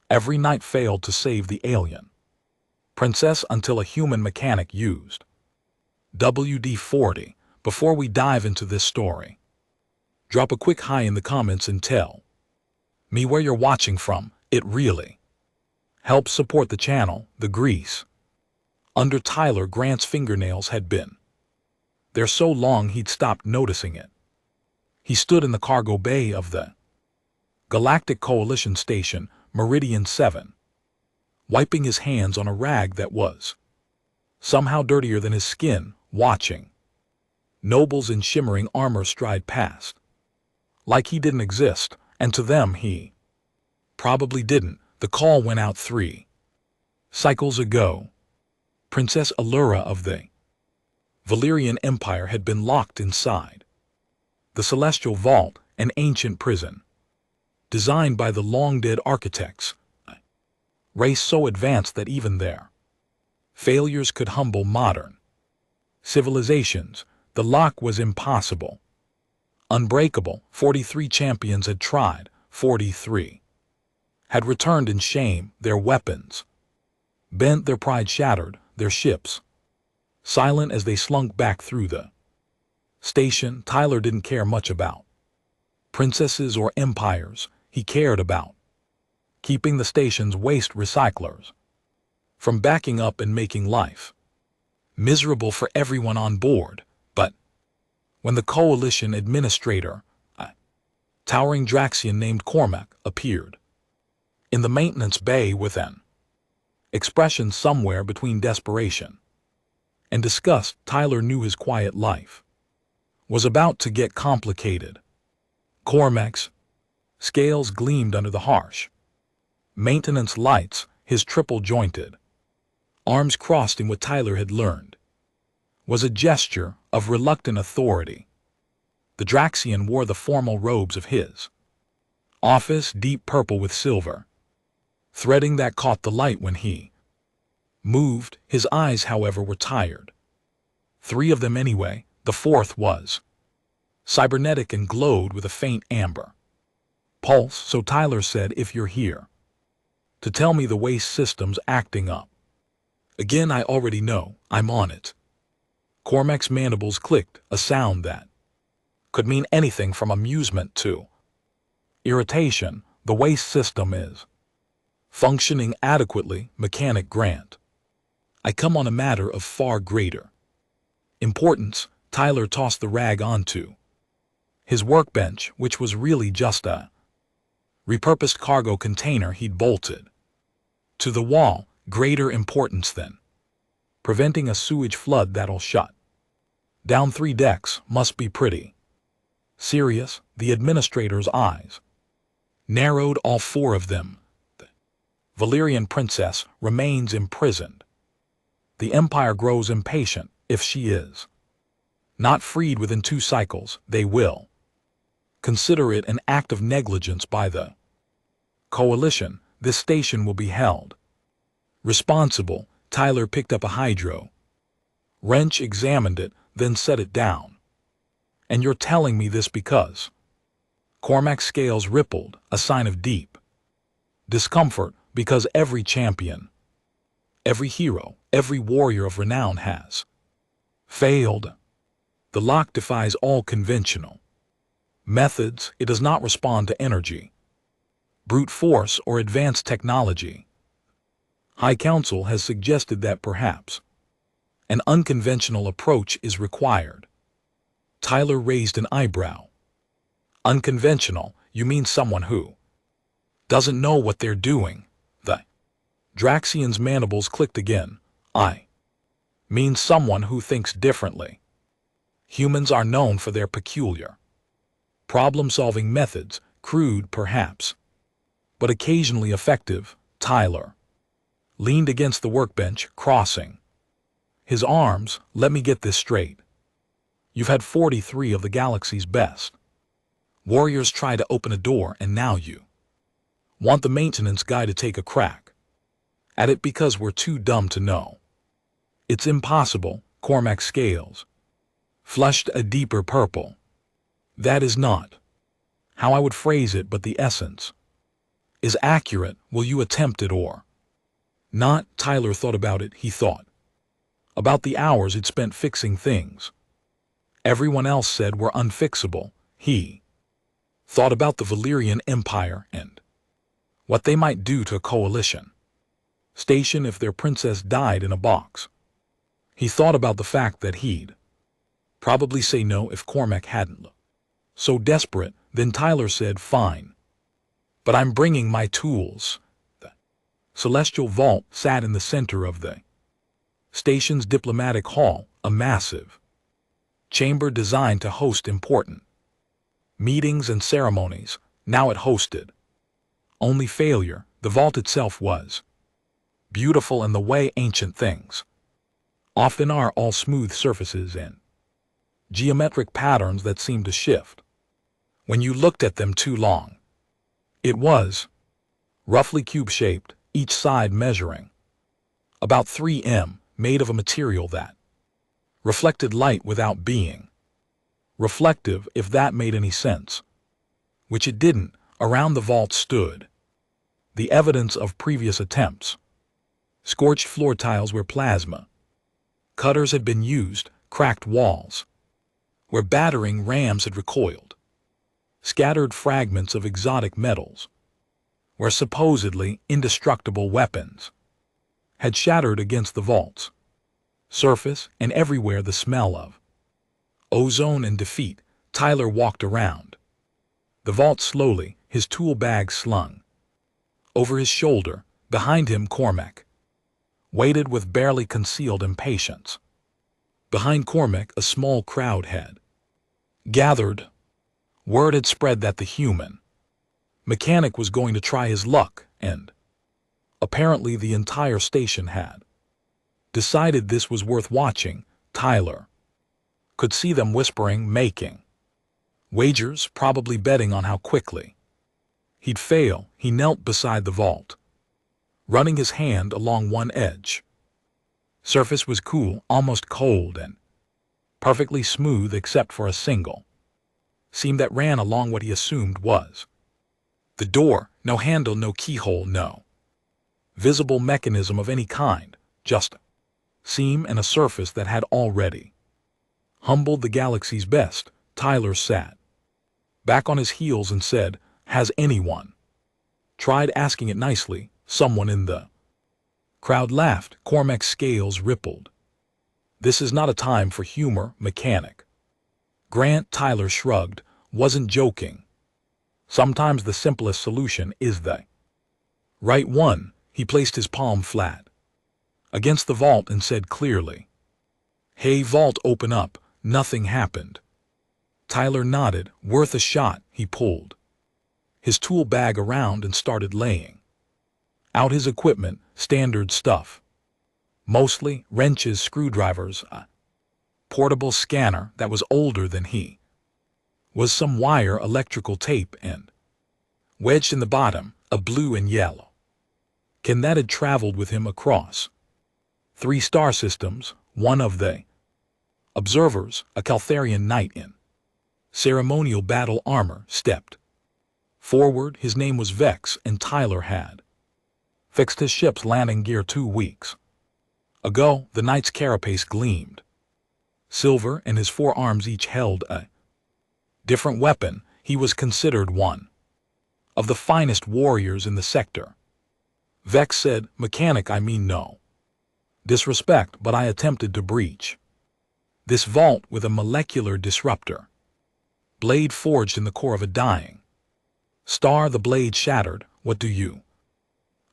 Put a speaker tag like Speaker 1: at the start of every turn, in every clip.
Speaker 1: Every night failed to save the alien princess until a human mechanic used WD-40. Before we dive into this story, drop a quick hi in the comments and tell me where you're watching from. It really helps support the channel. The grease under Tyler Grant's fingernails had been there so long he'd stopped noticing it. He stood in the cargo bay of the Galactic Coalition Station, Meridian 7, wiping his hands on a rag that was somehow dirtier than his skin, watching nobles in shimmering armor stride past like he didn't exist, and to them he probably didn't. The call went out 3 cycles ago. Princess Allura of the Valyrian Empire had been locked inside the Celestial Vault, an ancient prison designed by the long-dead architects, a race so advanced that even their failures could humble modern civilizations. The lock was impossible, unbreakable. 43 champions had tried. 43 had returned in shame, their weapons bent, their pride shattered, their ships silent as they slunk back through the station. Tyler didn't care much about princesses or empires. He cared about keeping the station's waste recyclers from backing up and making life miserable for everyone on board. But when the Coalition administrator, a towering Draxian named Cormac, appeared in the maintenance bay with an expression somewhere between desperation and disgust, Tyler knew his quiet life was about to get complicated. Cormac's scales gleamed under the harsh maintenance lights, his triple-jointed arms crossed in what Tyler had learned was a gesture of reluctant authority. The Draxian wore the formal robes of his office, deep purple with silver threading that caught the light when he moved. His eyes, however, were tired. 3 of them anyway. The 4th was cybernetic and glowed with a faint amber pulse. So Tyler said, if you're here to tell me the waste system's acting up again, I already know. I'm on it. Cormac's mandibles clicked, a sound that could mean anything from amusement to irritation. The waste system is functioning adequately, Mechanic Grant. I come on a matter of far greater importance. Tyler tossed the rag onto his workbench, which was really just a repurposed cargo container he'd bolted to the wall. Greater importance than preventing a sewage flood that'll shut down 3 decks. Must be pretty serious. The administrator's eyes narrowed. All 4 of them. The Valyrian princess remains imprisoned. The Empire grows impatient. If she is not freed within 2 cycles, they will consider it an act of negligence by the Coalition. This station will be held responsible. Tyler picked up a hydro wrench, examined it, then set it down. And you're telling me this because Cormac's scales rippled, a sign of deep discomfort, because every champion, every hero, every warrior of renown has failed. The lock defies all conventional methods. It does not respond to energy, brute force, or advanced technology. High Council has suggested that perhaps an unconventional approach is required. Tyler raised an eyebrow. Unconventional? You mean someone who doesn't know what they're doing? The Draxian's mandibles clicked again. I mean someone who thinks differently. Humans are known for their peculiar problem-solving methods, crude perhaps, but occasionally effective. Tyler leaned against the workbench, crossing his arms. Let me get this straight. You've had 43 of the galaxy's best warriors try to open a door, and now you want the maintenance guy to take a crack at it because we're too dumb to know. It's impossible. Cormac's scales flushed a deeper purple. That is not how I would phrase it, but the essence is accurate. Will you attempt it or not? Tyler thought about it. He thought about the hours he'd spent fixing things everyone else said were unfixable. He thought about the Valyrian Empire and what they might do to a coalition station if their princess died in a box. He thought about the fact that he'd probably say no if Cormac hadn't looked so desperate. Then Tyler said, "Fine, but I'm bringing my tools." The celestial vault sat in the center of the station's diplomatic hall, a massive chamber designed to host important meetings and ceremonies. Now it hosted only failure. The vault itself was beautiful in the way ancient things often are, all smooth surfaces and geometric patterns that seemed to shift when you looked at them too long. It was roughly cube-shaped, each side measuring about 3 m, made of a material that reflected light without being reflective, if that made any sense, which it didn't. Around the vault stood the evidence of previous attempts. Scorched floor tiles where plasma cutters had been used, cracked walls where battering rams had recoiled, scattered fragments of exotic metals where supposedly indestructible weapons had shattered against the vault's surface, and everywhere the smell of ozone and defeat. Tyler walked around the vault slowly, his tool bag slung over his shoulder. Behind him, Cormac waited with barely concealed impatience. Behind Cormac, a small crowd had gathered. Word had spread that the human mechanic was going to try his luck, and apparently the entire station had decided this was worth watching. Tyler could see them whispering, making wagers, probably betting on how quickly he'd fail. He knelt beside the vault, running his hand along one edge. Surface was cool, almost cold, and perfectly smooth except for a single seam that ran along what he assumed was the door. No handle, no keyhole, no visible mechanism of any kind, just a seam and a surface that had already humbled the galaxy's best. Tyler sat back on his heels and said, "Has anyone tried asking it nicely?" Someone in the crowd laughed. Cormac's scales rippled. "This is not a time for humor, mechanic Grant." Tyler shrugged. "Wasn't joking. Sometimes the simplest solution is the right one." He placed his palm flat against the vault and said clearly, "Hey, vault, open up." Nothing happened. Tyler nodded. "Worth a shot." He pulled his tool bag around and started laying out his equipment, standard stuff. Mostly wrenches, screwdrivers, a portable scanner that was older than he was, some wire, electrical tape, and wedged in the bottom, a blue and yellow can that had traveled with him across 3 star systems. One of the observers, a Caltharian knight in ceremonial battle armor, stepped forward. His name was Vex, and Tyler had fixed his ship's landing gear 2 weeks ago. The knight's carapace gleamed silver, and his 4 arms each held a different weapon. He was considered one of the finest warriors in the sector. Vex said, "Mechanic, I mean no disrespect, but I attempted to breach this vault with a molecular disruptor blade forged in the core of a dying star. The blade shattered. What do you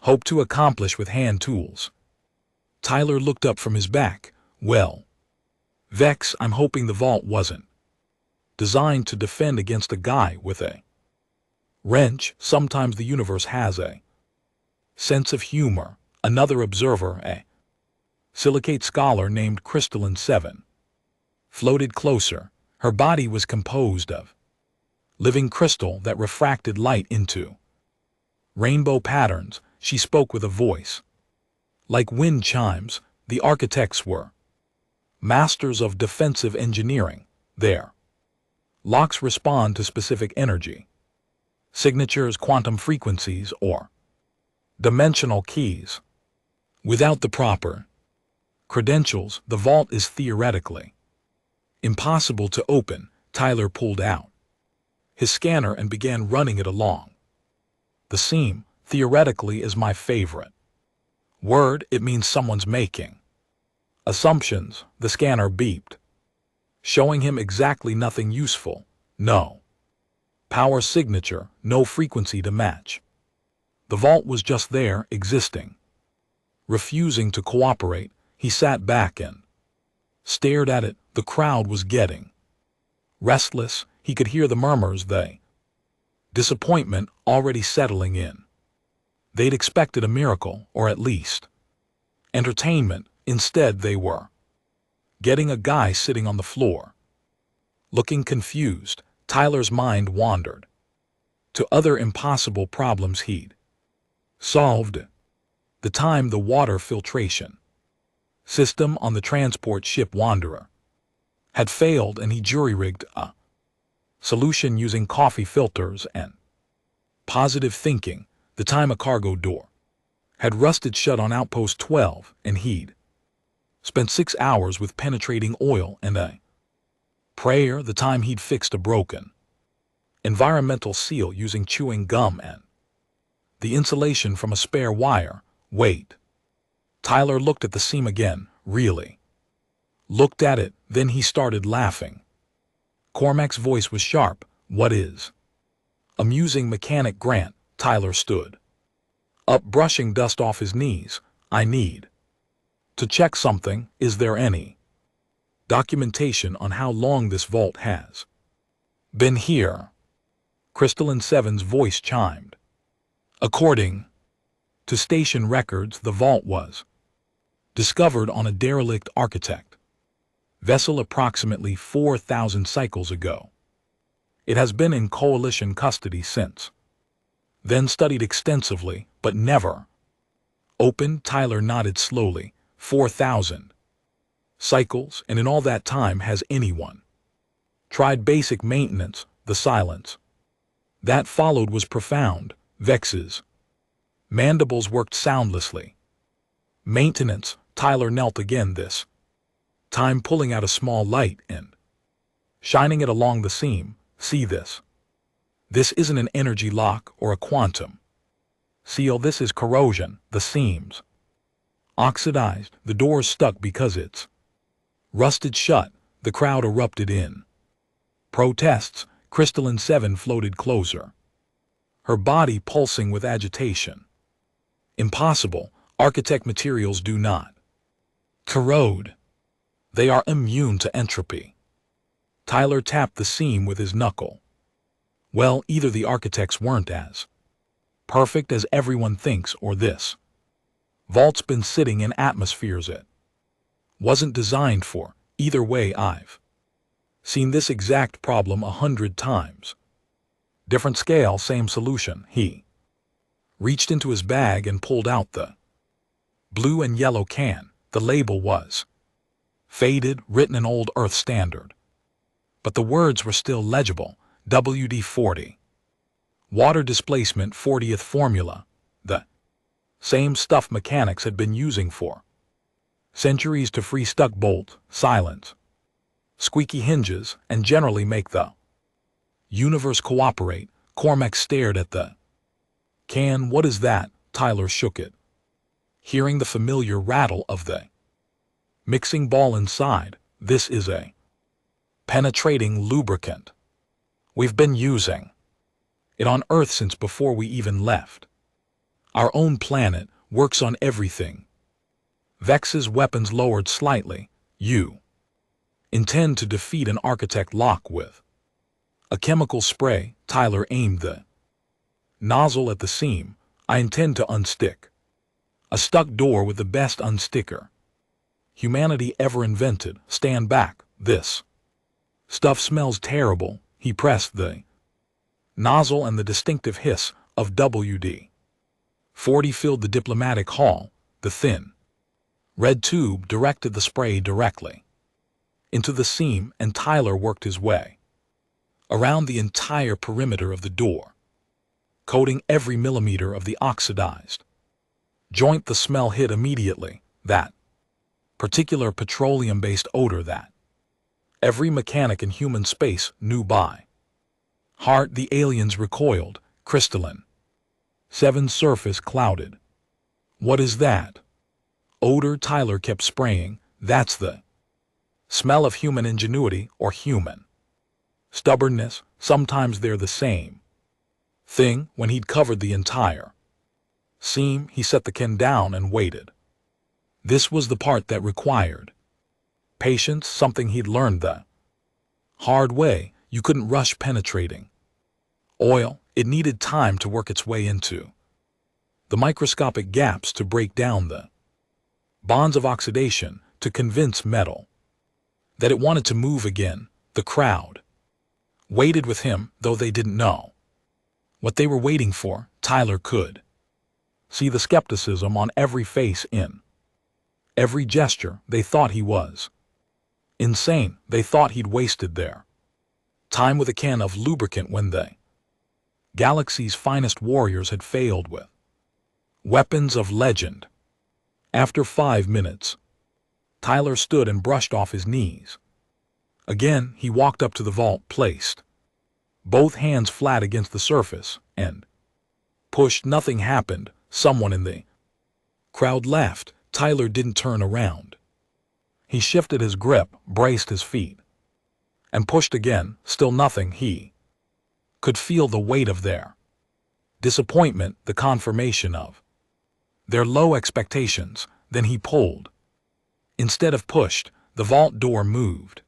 Speaker 1: hope to accomplish with hand tools?" Tyler looked up from his back. "Well, Vex, I'm hoping the vault wasn't designed to defend against a guy with a wrench. Sometimes the universe has a sense of humor." Another observer, a silicate scholar named Crystalline 7, floated closer. Her body was composed of living crystal that refracted light into rainbow patterns. She spoke with a voice like wind chimes. "The architects were masters of defensive engineering. Their locks respond to specific energy signatures, quantum frequencies, or dimensional keys. Without the proper credentials, the vault is theoretically impossible to open. Tyler pulled out his scanner and began running it along the seam. Theoretically is my favorite word. It means someone's making assumptions. The scanner beeped, showing him exactly nothing useful. No power signature, no frequency to match. The vault was just there, existing. Refusing to cooperate, he sat back and stared at it. The crowd was getting restless. He could hear the murmurs, the disappointment already settling in. They'd expected a miracle, or at least entertainment. Instead, they were getting a guy sitting on the floor, looking confused. Tyler's mind wandered to other impossible problems he'd solved. The time the water filtration system on the transport ship Wanderer had failed, and he jury-rigged a solution using coffee filters and positive thinking. The time a cargo door had rusted shut on Outpost 12, and he'd spent 6 hours with penetrating oil and a prayer. The time he'd fixed a broken environmental seal using chewing gum and the insulation from a spare wire. Wait. Tyler looked at the seam again. Really looked at it. Then he started laughing. Cormac's voice was sharp. What is amusing, Mechanic Grant? Tyler stood up, brushing dust off his knees. I need to check something. Is there any documentation on how long this vault has been here? Crystalline Seven's voice chimed. According to station records, the vault was discovered on a derelict architect vessel approximately 4,000 cycles ago. It has been in Coalition custody since then, studied extensively, but never opened. Tyler nodded slowly. 4,000 cycles, and in all that time has anyone tried basic maintenance? The silence that followed was profound. Vex's mandibles worked soundlessly. Maintenance. Tyler knelt again, this time pulling out a small light and shining it along the seam. See this? This isn't an energy lock or a quantum seal. This is corrosion. The seams oxidized. The door's stuck because it's rusted shut. The crowd erupted in protests. Crystalline Seven floated closer, her body pulsing with agitation. Impossible. Architect materials do not corrode. They are immune to entropy. Tyler tapped the seam with his knuckle. Well, either the architects weren't as perfect as everyone thinks, or this vault's been sitting in atmospheres it wasn't designed for. Either way, I've seen this exact problem 100 times. Different scale, same solution. He reached into his bag and pulled out the blue and yellow can. The label was faded, written in old Earth standard, but the words were still legible. WD-40. Water displacement 40th formula. The same stuff mechanics had been using for centuries to free stuck bolt, silence, squeaky hinges, and generally make the universe cooperate. Cormac stared at the can. What is that? Tyler shook it, hearing the familiar rattle of the mixing ball inside. This is a penetrating lubricant. We've been using it on Earth since before we even left our own planet. Works on everything. Vex's weapons lowered slightly. You intend to defeat an architect lock with a chemical spray? Tyler aimed the nozzle at the seam. I intend to unstick a stuck door with the best unsticker humanity ever invented. Stand back. This stuff smells terrible. He pressed the nozzle, and the distinctive hiss of WD-40 filled the diplomatic hall. The thin red tube directed the spray directly into the seam, and Tyler worked his way around the entire perimeter of the door. coating every millimeter of the oxidized joint. The smell hit immediately, that particular petroleum-based odor that every mechanic in human space knew by heart. The aliens recoiled, crystalline. Seven surface clouded. What is that odor? Tyler kept spraying. That's the smell of human ingenuity or human stubbornness. Sometimes they're the same thing. When he'd covered the entire seam, he set the can down and waited. This was the part that required patience, something he'd learned the hard way. You couldn't rush penetrating oil. It needed time to work its way into the microscopic gaps, to break down the bonds of oxidation, to convince metal that it wanted to move again. The crowd waited with him, though they didn't know what they were waiting for. Tyler could see the skepticism on every face, in every gesture. They thought he was insane. They thought he'd wasted their time with a can of lubricant when the galaxy's finest warriors had failed with weapons of legend. After 5 minutes, Tyler stood and brushed off his knees. Again, he walked up to the vault, placed both hands flat against the surface, and pushed. Nothing happened. Someone in the crowd laughed. Tyler didn't turn around. He shifted his grip, braced his feet, and pushed again. Still nothing. He could feel the weight of their disappointment, the confirmation of their low expectations. Then he pulled instead of pushed. The vault door moved.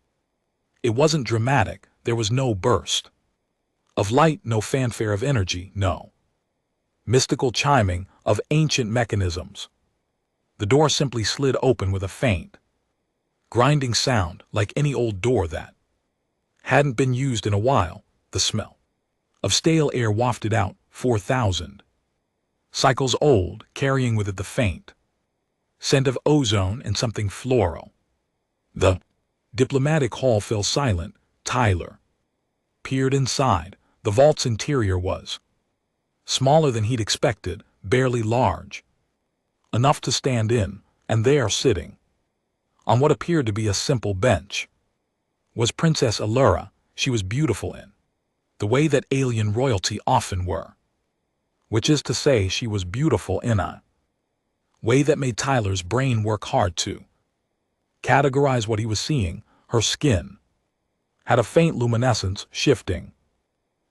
Speaker 1: It wasn't dramatic. There was no burst of light, no fanfare of energy, no mystical chiming of ancient mechanisms. The door simply slid open with a faint, grinding sound, like any old door that hadn't been used in a while. The smell of stale air wafted out, 4,000 cycles old, carrying with it the faint scent of ozone and something floral. The diplomatic hall fell silent. Tyler peered inside. The vault's interior was smaller than he'd expected, barely large enough to stand in, and there, sitting on what appeared to be a simple bench, was Princess Allura. She was beautiful in the way that alien royalty often were, which is to say, she was beautiful in a way that made Tyler's brain work hard to categorize what he was seeing. Her skin had a faint luminescence, shifting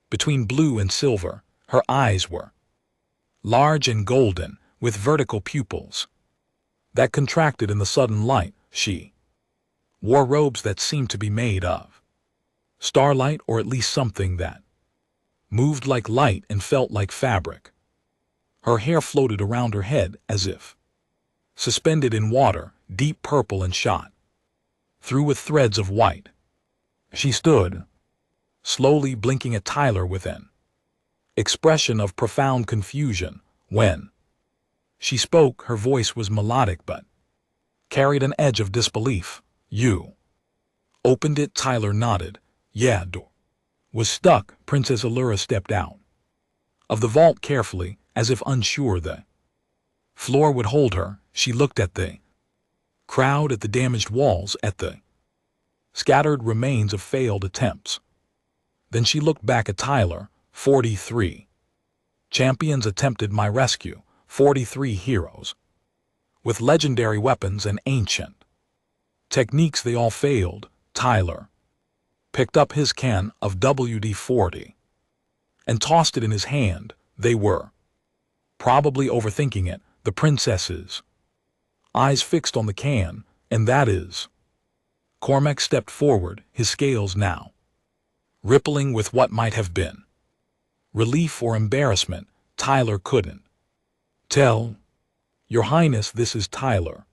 Speaker 1: between blue and silver. Her eyes were large and golden, with vertical pupils that contracted in the sudden light. She wore robes that seemed to be made of starlight, or at least something that moved like light and felt like fabric. Her hair floated around her head as if suspended in water, deep purple and shot through with threads of white. She stood, slowly blinking at Tyler with an expression of profound confusion. When she spoke, her voice was melodic but carried an edge of disbelief. "You opened it?" Tyler nodded. "Yeah." Door was stuck. Princess Allura stepped out of the vault carefully, as if unsure the floor would hold her. She looked at the crowd, at the damaged walls, at the scattered remains of failed attempts. Then she looked back at Tyler. 43 champions attempted my rescue. 43 heroes with legendary weapons and ancient techniques. They all failed. Tyler picked up his can of WD-40 and tossed it in his hand. They were probably overthinking it. The princess's eyes fixed on the can, and that is. Cormac stepped forward, his scales now rippling with what might have been relief or embarrassment. Tyler couldn't tell. "Your Highness, this is Tyler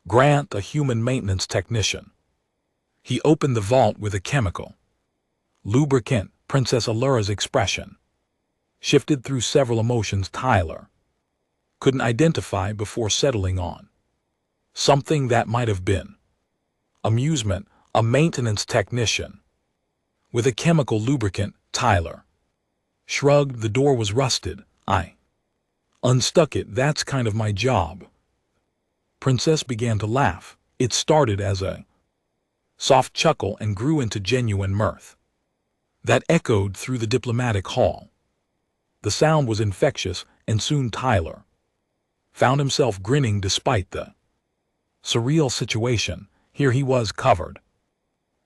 Speaker 1: Grant, a human maintenance technician." He opened the vault with a chemical lubricant. Princess Allura's expression shifted through several emotions Tyler couldn't identify before settling on something that might have been amusement. A maintenance technician with a chemical lubricant. Tyler Shrugged, the door was rusted. I unstuck it, that's kind of my job. Princess began to laugh. It started as a soft chuckle and grew into genuine mirth that echoed through the diplomatic hall. The sound was infectious, and soon Tyler found himself grinning despite the surreal situation. Here he was covered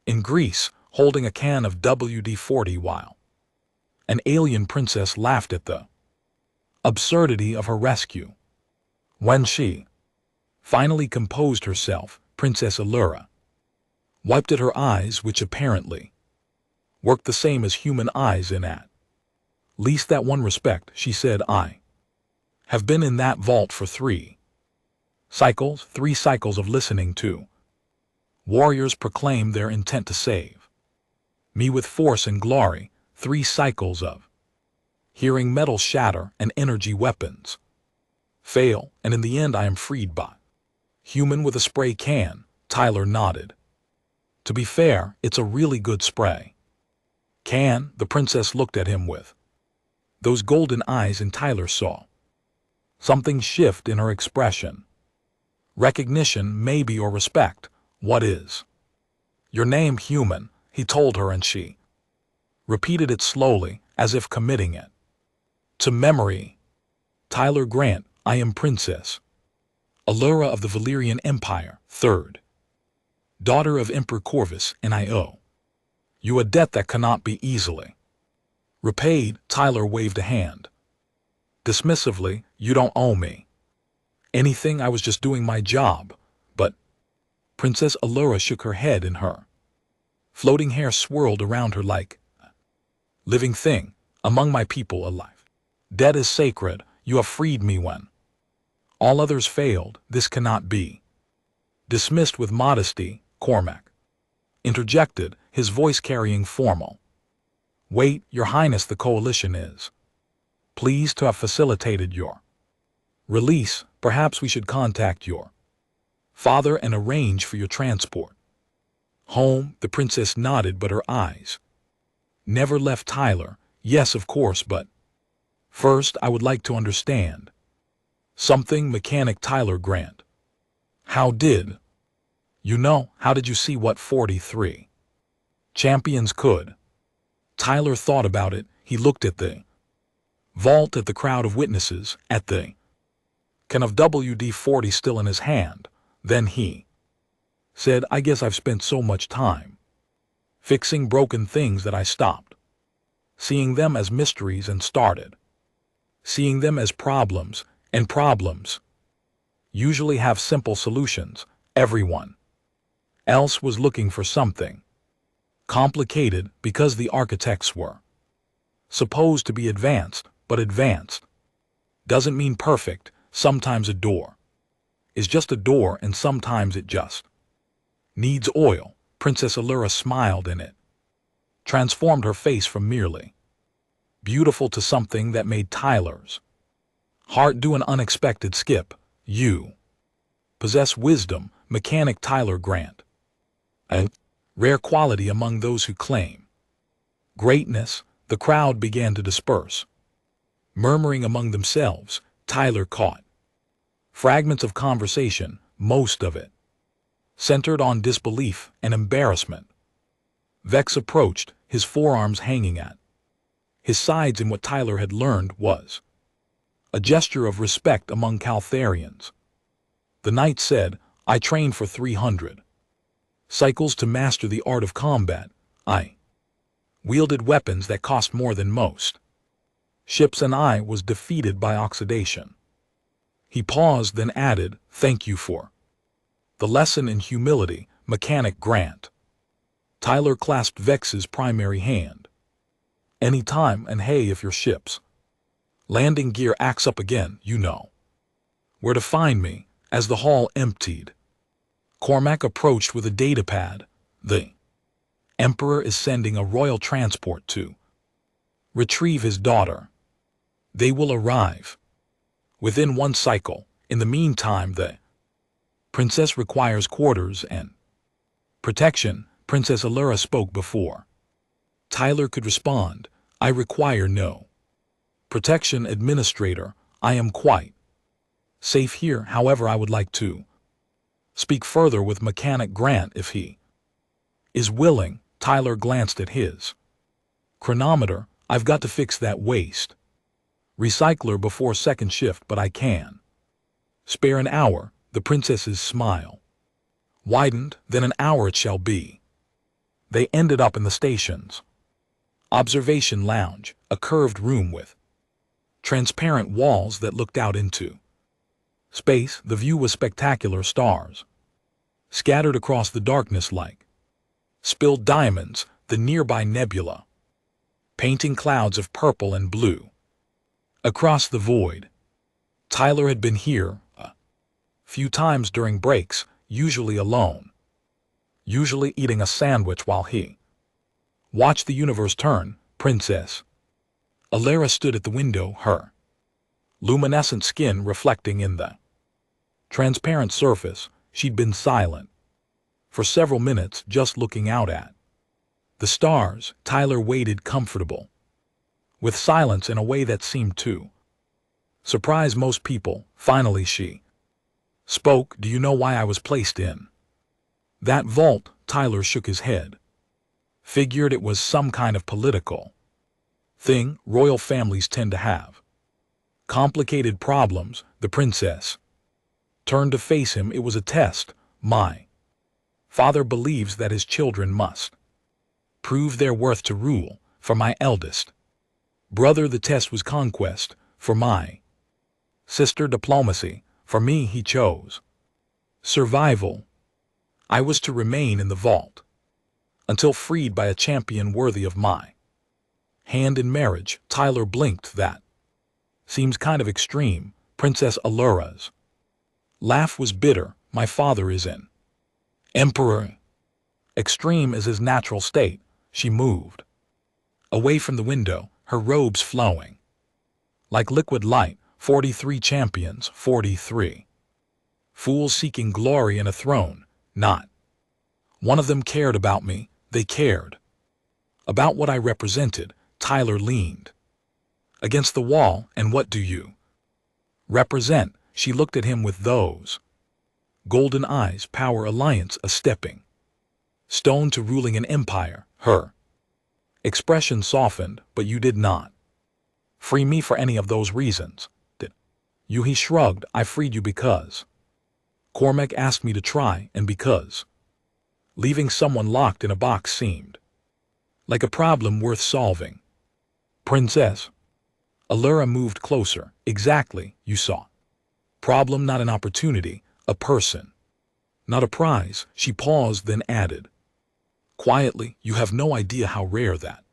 Speaker 1: in grease, holding a can of WD-40 while an alien princess laughed at the absurdity of her rescue. When she finally composed herself, Princess Allura wiped at her eyes, which apparently worked the same as human eyes in at least that one respect. She said, I have been in that vault for 3 cycles of listening to warriors proclaim their intent to save me with force and glory, 3 cycles of hearing metal shatter and energy weapons fail, and in the end I am freed by human with a spray can. Tyler nodded. To be fair, it's a really good spray can. The princess looked at him with those golden eyes, and Tyler saw something shift in her expression. Recognition, maybe, or respect. What is your name, human? He told her, and she repeated it slowly, as if committing it to memory. Tyler Grant. I am Princess Allura of the Valyrian Empire, 3rd daughter of Emperor Corvus, and I owe you a debt that cannot be easily repaid. Tyler waved a hand dismissively. You don't owe me anything, I was just doing my job. But Princess Allura shook her head, and her floating hair swirled around her like a living thing. Among my people alive, debt is sacred. You have freed me when all others failed. This cannot be dismissed with modesty. Cormac interjected, his voice carrying formal weight. Your Highness, the coalition is pleased to have facilitated your release. Perhaps we should contact your father and arrange for your transport home. The princess nodded, but her eyes never left Tyler. Yes, of course, but first I would like to understand something. Mechanic Tyler Grant, how did you know? How did you see what 43 champions could? Tyler thought about it. He looked at the vault, at the crowd of witnesses, at the can of WD-40 still in his hand. Then he said, I guess I've spent so much time fixing broken things that I stopped seeing them as mysteries and started seeing them as problems, and problems usually have simple solutions. Everyone else was looking for something complicated because the architects were supposed to be advanced, but advanced doesn't mean perfect. Sometimes a door is just a door, and sometimes it just needs oil. Princess Allura smiled, and it transformed her face from merely beautiful to something that made Tyler's heart do an unexpected skip. You possess wisdom, Mechanic Tyler Grant, a rare quality among those who claim greatness. The crowd began to disperse, murmuring among themselves. Tyler caught fragments of conversation, most of it centered on disbelief and embarrassment. Vex approached, his forearms hanging at his sides in what Tyler had learned was a gesture of respect among Caltharians. The knight said, I trained for 300 cycles to master the art of combat. I wielded weapons that cost more than most ships, and I was defeated by oxidation. He paused, then added, thank you for the lesson in humility, Mechanic Grant. Tyler clasped Vex's primary hand. Any time, and hey, if your ship's landing gear acts up again, you know where to find me. As the hall emptied, Cormac approached with a datapad. The Emperor is sending a royal transport to retrieve his daughter. They will arrive within 1 cycle. In the meantime, the princess requires quarters and protection. Princess Allura spoke before Tyler could respond. I require no Protection Administrator, I am quite safe here, however I would like to speak further with Mechanic Grant if he is willing. Tyler glanced at his chronometer. I've got to fix that waste recycler before second shift, but I can spare an hour. The princess's smile widened. Then an hour it shall be. They ended up in the station's observation lounge, a curved room with transparent walls that looked out into space. The view was spectacular. Stars scattered across the darkness like spilled diamonds, the nearby nebula painting clouds of purple and blue across the void. Tyler had been here a few times during breaks, usually alone, usually eating a sandwich while he watched the universe turn. Princess Alara stood at the window, her luminescent skin reflecting in the transparent surface. She'd been silent for several minutes, just looking out at the stars. Tyler waited, comfortable with silence in a way that seemed to surprise most people. Finally she spoke. Do you know why I was placed in that vault? Tyler shook his head. Figured it was some kind of political thing. Royal families tend to have complicated problems. The princess turned to face him. It was a test. My father believes that his children must prove their worth to rule. For my eldest brother, the test was conquest. For my sister, diplomacy. For me, he chose survival. I was to remain in the vault until freed by a champion worthy of my hand in marriage. Tyler blinked. That seems kind of extreme. Princess Alara's laugh was bitter. My father is an emperor. Extreme is his natural state. She moved away from the window, her robes flowing like liquid light. 43 champions, 43 fools seeking glory and a throne. Not one of them cared about me. They cared about what I represented. Tyler leaned against the wall. And what do you represent? She looked at him with those golden eyes. Power, alliance, a stepping stone to ruling an empire. Her expression softened. But you did not free me for any of those reasons, did you? He shrugged. I freed you because Cormac asked me to try, and because leaving someone locked in a box seemed like a problem worth solving. Princess Alara moved closer. Exactly. You saw problem, not an opportunity. A person, not a prize. She paused, then added quietly, you have no idea how rare that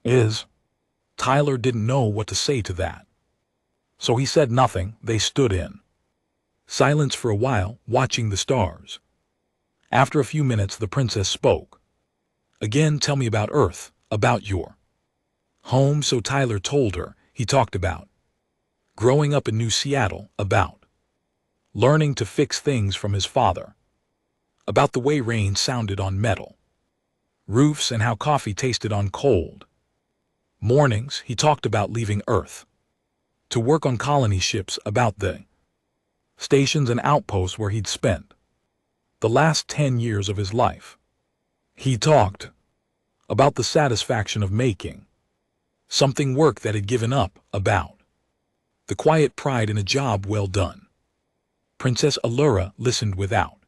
Speaker 1: is. Tyler didn't know what to say to that, so he said nothing. They stood in silence for a while, watching the stars. After a few minutes, the princess spoke again. Tell me about Earth, about your home. So Tyler told her. He talked about growing up in New Seattle, about learning to fix things from his father, about the way rain sounded on metal roofs and how coffee tasted on cold mornings. He talked about leaving Earth to work on colony ships, about the stations and outposts where he'd spent the last 10 years of his life. He talked about the satisfaction of making something work that had given up, about the quiet pride in a job well done. Princess Alara listened without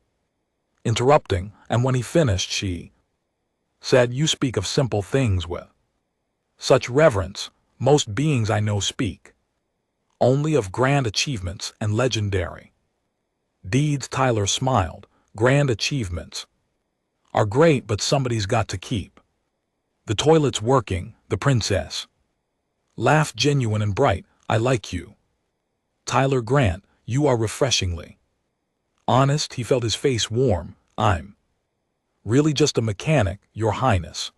Speaker 1: interrupting, and when he finished, she said, you speak of simple things with such reverence. Most beings I know speak only of grand achievements and legendary deeds. Tyler smiled. Grand achievements are great, but somebody's got to keep the toilets working. The princess laughed, genuine and bright. I like you, Tyler Grant. You are refreshingly honest. He felt his face warm. I'm really just a mechanic, Your Highness.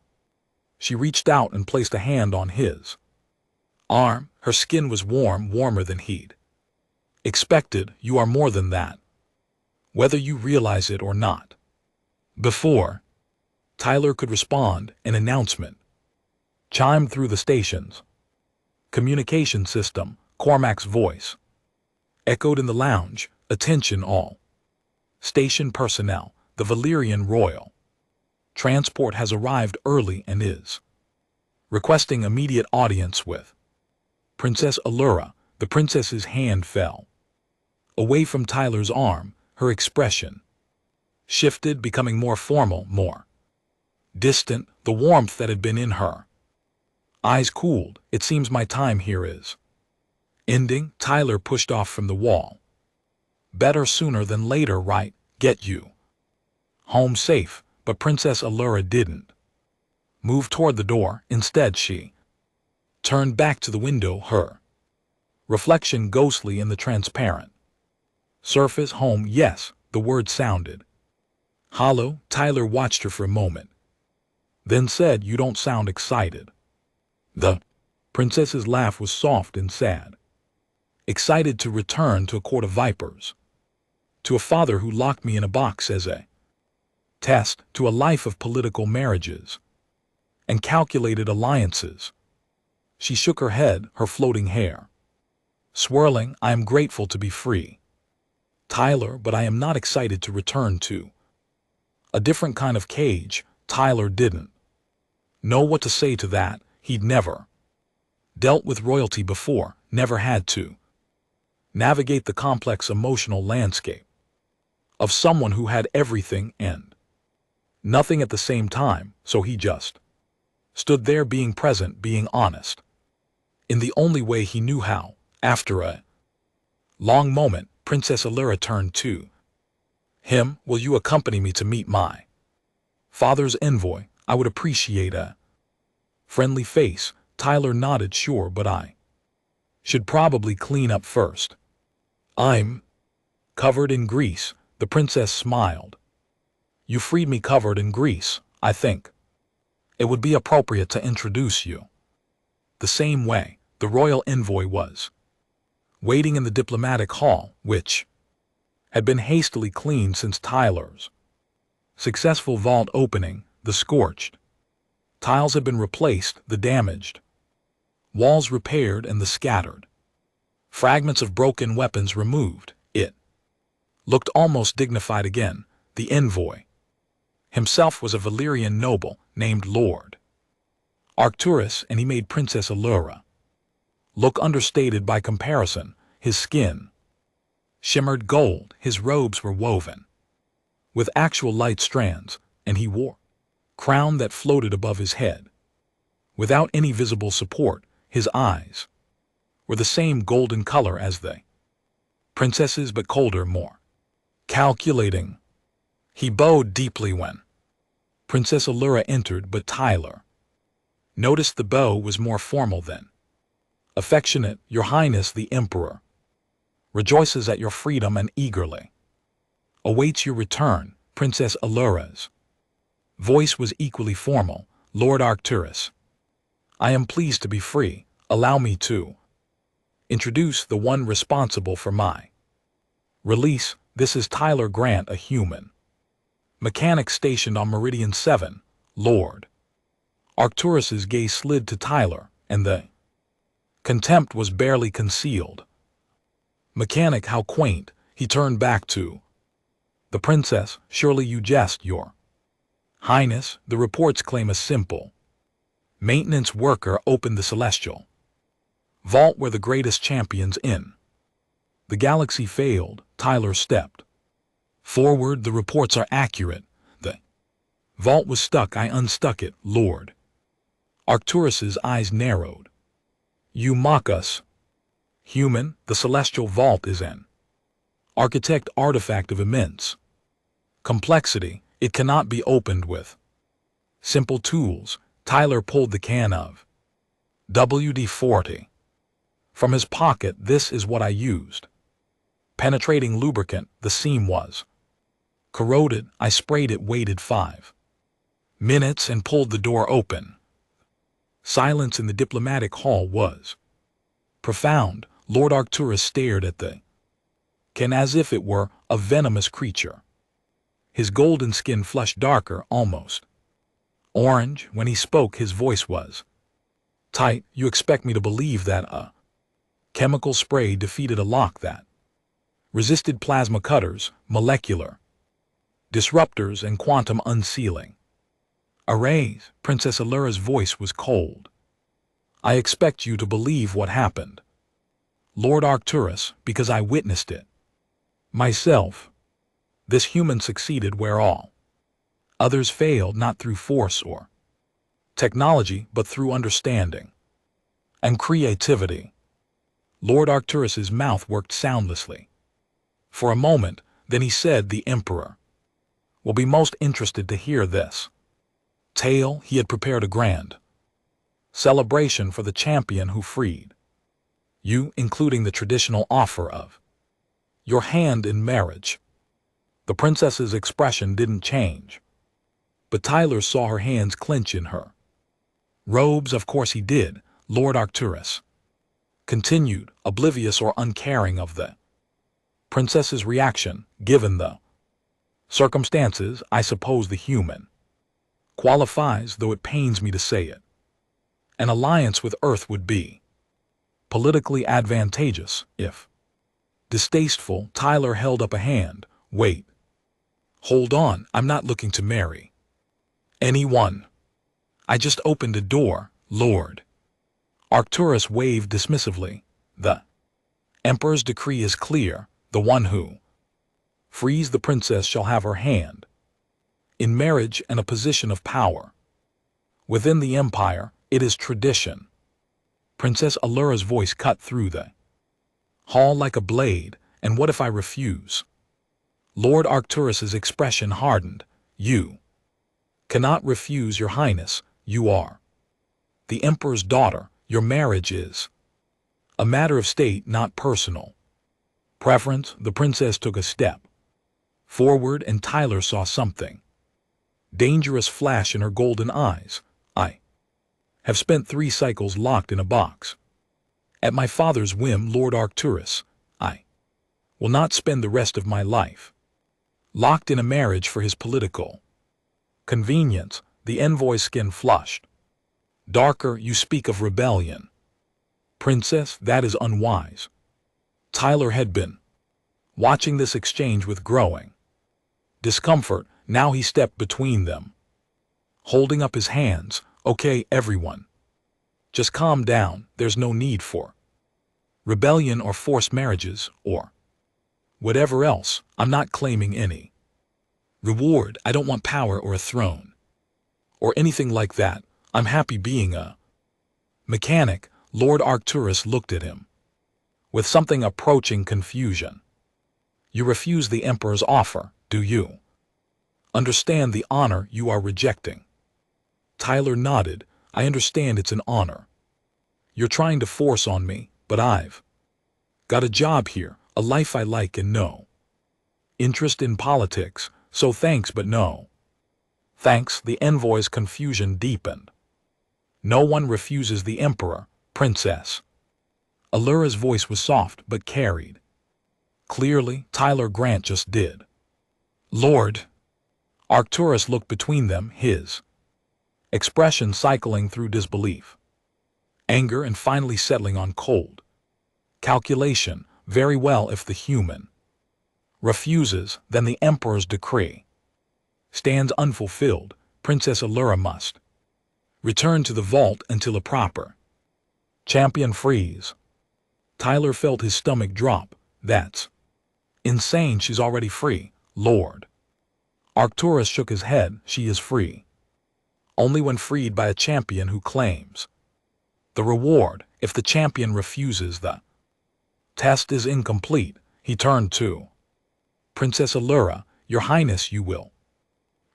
Speaker 1: She reached out and placed a hand on his arm. Her skin was warm, warmer than he'd expected. You are more than that, whether you realize it or not. Before Tyler could respond, an announcement chimed through the stations. Communication system, Cormac's voice. Echoed in the lounge, attention all. Station personnel, the Valyrian Royal. Transport has arrived early and is requesting immediate audience with Princess Allura. The princess's hand fell away from Tyler's arm, her expression shifted, becoming more formal, more distant, the warmth that had been in her eyes cooled. It seems my time here is ending. Tyler pushed off from the wall. Better sooner than later, right? Get you home safe. But Princess Allura didn't move toward the door. Instead, she turned back to the window, her reflection ghostly in the transparent surface. Home, yes, the word sounded hollow. Tyler watched her for a moment, then said, "You don't sound excited." The princess's laugh was soft and sad. Excited to return to a court of vipers, to a father who locked me in a box as a test, to a life of political marriages and calculated alliances. She shook her head, her floating hair swirling. I am grateful to be free, Tyler, but I am not excited to return to a different kind of cage. Tyler didn't know what to say to that. He'd never dealt with royalty before, never had to navigate the complex emotional landscape of someone who had everything and nothing at the same time, so he just stood there, being present, being honest, in the only way he knew how. After a long moment, Princess Allura turned to him. "Will you accompany me to meet my father's envoy? I would appreciate a friendly face." Tyler nodded. "Sure, but I should probably clean up first. I'm covered in grease." The princess smiled. "You freed me covered in grease. I think it would be appropriate to introduce you the same way." The royal envoy was waiting in the diplomatic hall, which had been hastily cleaned since Tyler's successful vault opening. The scorched tiles had been replaced, the damaged walls repaired, and the scattered fragments of broken weapons removed. It looked almost dignified again. The envoy himself was a Valyrian noble named Lord Arcturus, and he made Princess Allura look understated by comparison. His skin shimmered gold, his robes were woven with actual light strands, and he wore a crown that floated above his head without any visible support. His eyes were the same golden color as the princess's, but colder, more calculating. He bowed deeply when Princess Allura entered, but Tyler noticed the bow was more formal than affectionate. "Your Highness, the Emperor rejoices at your freedom and eagerly awaits your return." Princess Allura's voice was equally formal. "Lord Arcturus, I am pleased to be free. Allow me to introduce the one responsible for my release. This is Tyler Grant, a human mechanic stationed on Meridian 7. Lord Arcturus's gaze slid to Tyler, and the contempt was barely concealed. "Mechanic, how quaint." He turned back to the princess. "Surely you jest, Your Highness. The reports claim a simple maintenance worker opened the celestial vault where the greatest champions in the galaxy failed." Tyler stepped forward. "The reports are accurate. The vault was stuck. I unstuck it." Lord Arcturus's eyes narrowed. "You mock us, human. The celestial vault is an architect artifact of immense complexity. It cannot be opened with simple tools." Tyler pulled the can of WD-40 from his pocket. "This is what I used. Penetrating lubricant. The seam was corroded. I sprayed it, waited 5 minutes, and pulled the door open." Silence in the diplomatic hall was profound. Lord Arcturus stared at the can as if it were a venomous creature. His golden skin flushed darker, almost orange. When he spoke, his voice was Tight, you expect me to believe that a chemical spray defeated a lock that resisted plasma cutters, molecular disruptors, and quantum unsealing arrays? Princess Allura's voice was cold. I expect you to believe what happened, Lord Arcturus, because I witnessed it myself. This human succeeded where all others failed, not through force or technology, but through understanding and creativity. Lord Arcturus's mouth worked soundlessly for a moment, then he said, the Emperor will be most interested to hear this tale. He had prepared a grand celebration for the champion who freed you, including the traditional offer of your hand in marriage. The princess's expression didn't change, but Tyler saw her hands clench in her robes. Of course he did, Lord Arcturus continued, oblivious or uncaring of the princess's reaction. Given the circumstances, I suppose the human qualifies, though it pains me to say it. An alliance with Earth would be politically advantageous, if distasteful. Tyler held up a hand. Wait. Hold on, I'm not looking to marry anyone. I just opened a door, Lord. Arcturus waved dismissively. The Emperor's decree is clear. The one who frees the princess shall have her hand in marriage and a position of power within the empire. It is tradition. Princess Allura's voice cut through the hall like a blade. And what if I refuse? Lord Arcturus's expression hardened. You cannot refuse, Your Highness. You are the Emperor's daughter. Your marriage is a matter of state, not personal preference. The princess took a step forward, and Tyler saw something dangerous flash in her golden eyes. I have spent 3 cycles locked in a box at my father's whim, Lord Arcturus. I will not spend the rest of my life locked in a marriage for his political convenience. The envoy's skin flushed darker. You speak of rebellion, Princess. That is unwise. Tyler had been watching this exchange with growing discomfort. Now he stepped between them, holding up his hands. Okay, everyone, just calm down. There's no need for rebellion or forced marriages or whatever else. I'm not claiming any reward. I don't want power or a throne or anything like that. I'm happy being a mechanic. Lord Arcturus looked at him with something approaching confusion. You refuse the Emperor's offer, do you? Understand the honor you are rejecting? Tyler nodded. I understand it's an honor you're trying to force on me, but I've got a job here, a life I like, and no interest in politics, so thanks but no thanks. The envoy's confusion deepened. No one refuses the Emperor, Princess. Allura's voice was soft but carried clearly. Tyler Grant just did. Lord Arcturus looked between them, his expression cycling through disbelief, anger, and finally settling on cold calculation. Very well, if the human refuses, then the Emperor's decree stands unfulfilled. Princess Allura must return to the vault until a proper champion frees. Tyler felt his stomach drop. That's insane. She's already free, Lord. Arcturus shook his head. She is free only when freed by a champion who claims the reward. If the champion refuses, the test is incomplete. He turned to Princess Allura. Your Highness, you will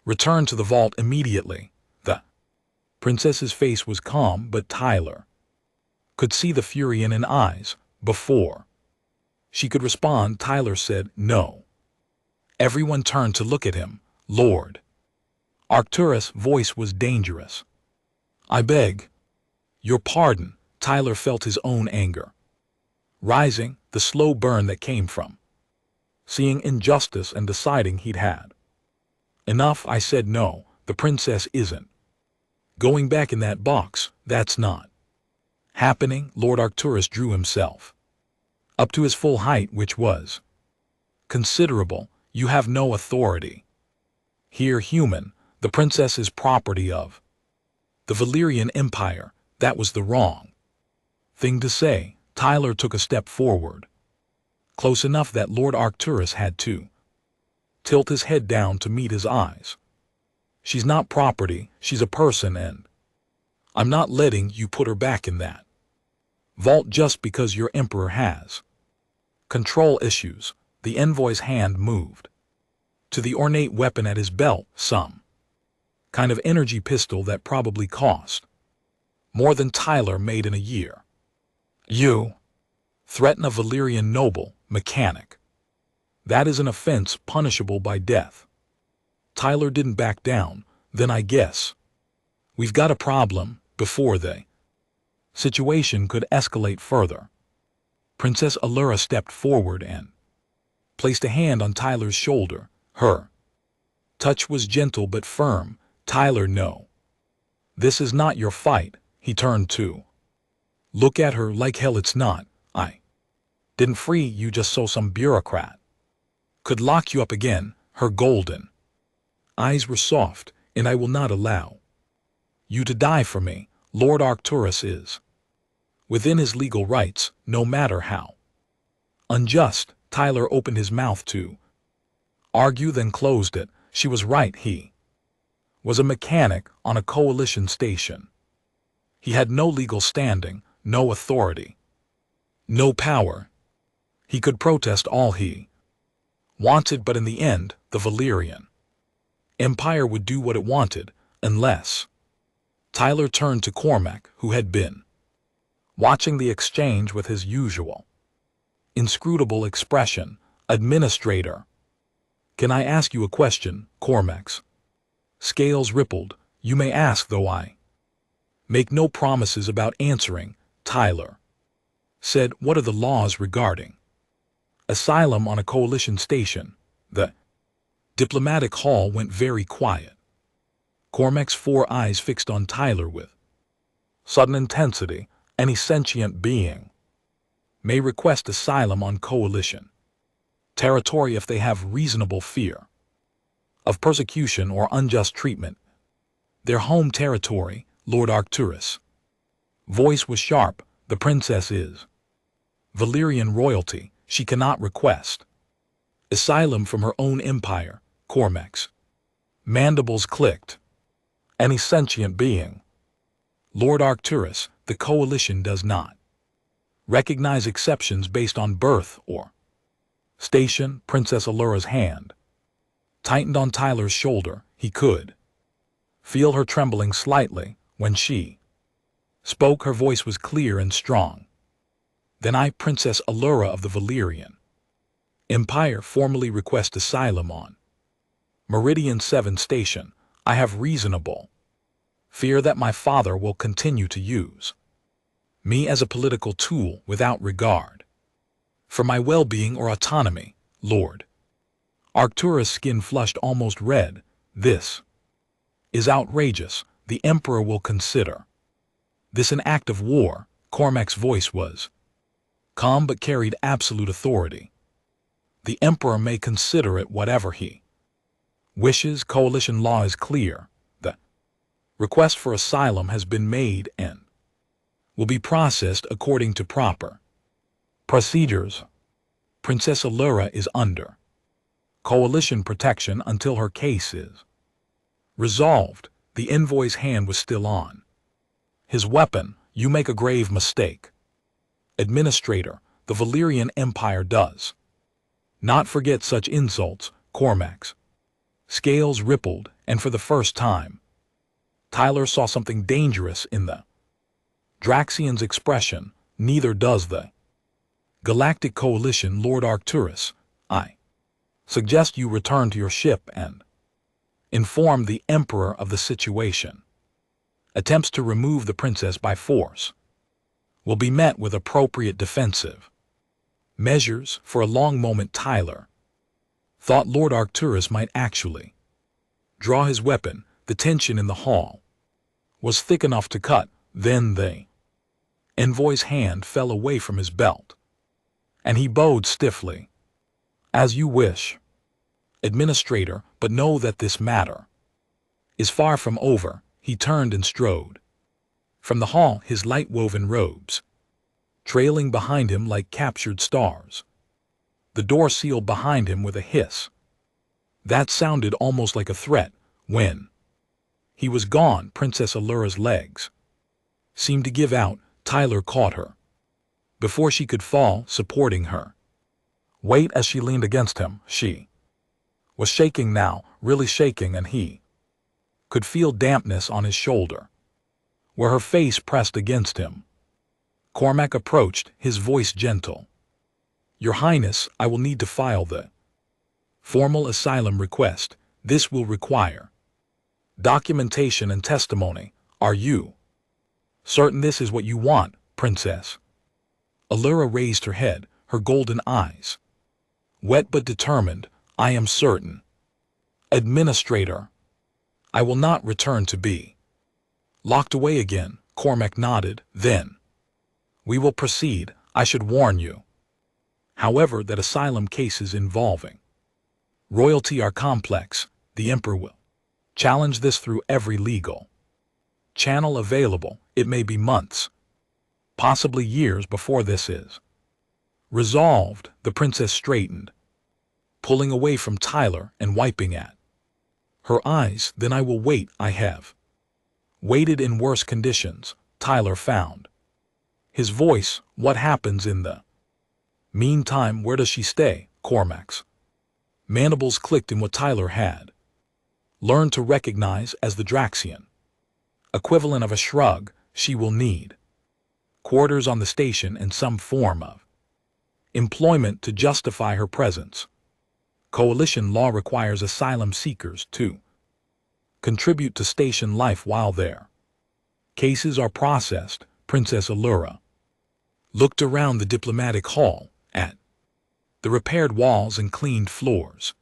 Speaker 1: return to the vault immediately. The princess's face was calm, but Tyler could see the fury in her eyes. Before she could respond, Tyler said, no. Everyone turned to look at him. Lord Arcturus' voice was dangerous. I beg your pardon. Tyler felt his own anger rising, the slow burn that came from seeing injustice and deciding he'd had enough. I said no. The princess isn't going back in that box. That's not Happening, Lord Arcturus drew himself up to his full height, which was considerable. You have no authority here, human. The princess is property of the Valyrian Empire. That was the wrong thing to say. Tyler took a step forward, close enough that Lord Arcturus had to tilt his head down to meet his eyes. She's not property, she's a person, and I'm not letting you put her back in that vault just because your emperor has control issues. The envoy's hand moved to the ornate weapon at his belt, some kind of energy pistol that probably cost more than Tyler made in a year. You threaten a Valyrian noble, mechanic. That is an offense punishable by death. Tyler didn't back down. Then I guess we've got a problem before the situation could escalate further. Princess Allura stepped forward and placed a hand on Tyler's shoulder. Her touch was gentle but firm. Tyler, no. This is not your fight. He turned to look at her. Like hell it's not. I didn't free you just so some bureaucrat could lock you up again. Her golden eyes were soft. And I will not allow you to die for me. Lord Arcturus is within his legal rights, no matter how unjust. Tyler opened his mouth to argue, then closed it. She was right. He was a mechanic on a coalition station. He had no legal standing, no authority, no power. He could protest all he wanted, but in the end, the Valyrian Empire would do what it wanted, unless. Tyler turned to Cormac, who had been watching the exchange with his usual inscrutable expression. Administrator, can I ask you a question? Cormac's scales rippled. You may ask, though I make no promises about answering. Tyler said, what are the laws regarding asylum on a coalition station? The diplomatic hall went very quiet. Cormac's 4 eyes fixed on Tyler with sudden intensity. Any sentient being may request asylum on coalition territory if they have reasonable fear of persecution or unjust treatment. Their home territory, Lord Arcturus' voice was sharp. The princess is Valyrian royalty. She cannot request asylum from her own empire. Cormac's mandibles clicked. Any sentient being. Lord Arcturus, the coalition does not recognize exceptions based on birth or station. Princess Allura's hand tightened on Tyler's shoulder. He could feel her trembling slightly. When she spoke, her voice was clear and strong. Then I, Princess Allura of the Valyrian Empire, formally request asylum on Meridian 7 Station. I have reasonable fear that my father will continue to use me as a political tool without regard for my well-being or autonomy. Lord Arcturus' skin flushed almost red. This is outrageous. The Emperor will consider this an act of war. Cormac's voice was calm but carried absolute authority. The Emperor may consider it whatever he wishes. Coalition law is clear. The request for asylum has been made and will be processed according to proper procedures. Princess Allura is under coalition protection until her case is resolved. The envoy's hand was still on his weapon. You make a grave mistake. Administrator, the Valyrian Empire does not forget such insults. Cormac's scales rippled, and for the first time, Tyler saw something dangerous in the Draxian's expression. Neither does the Galactic Coalition. Lord Arcturus, I suggest you return to your ship and inform the Emperor of the situation. Attempts to remove the princess by force will be met with appropriate defensive measures. For a long moment, Tyler thought Lord Arcturus might actually draw his weapon. The tension in the hall was thick enough to cut. Then the Envoy's hand fell away from his belt, and he bowed stiffly. As you wish, Administrator, but know that this matter is far from over. He turned and strode from the hall, his light-woven robes trailing behind him like captured stars. The door sealed behind him with a hiss that sounded almost like a threat. When he was gone, Princess Allura's legs seemed to give out. Tyler caught her before she could fall, supporting her weight as she leaned against him. She was shaking now, really shaking, and he could feel dampness on his shoulder, where her face pressed against him. Cormac approached, his voice gentle. Your Highness, I will need to file the formal asylum request. This will require documentation and testimony. Are you certain this is what you want, Princess? Allura raised her head, her golden eyes wet but determined. I am certain. Administrator, I will not return to be locked away again. Cormac nodded. Then we will proceed. I should warn you, however, that asylum cases involving royalty are complex. The Emperor will challenge this through every legal channel available. It may be months, possibly years before this is resolved. The princess straightened, pulling away from Tyler and wiping at her eyes. Then I will wait. I have waited in worse conditions. Tyler found his voice. What happens in the meantime? Where does she stay? Cormac's mandibles clicked in what Tyler had learned to recognize as the Draxian equivalent of a shrug. She will need quarters on the station and some form of employment to justify her presence. Coalition law requires asylum seekers to contribute to station life while their cases are processed. Princess Allura looked around the diplomatic hall, at the repaired walls and cleaned floors.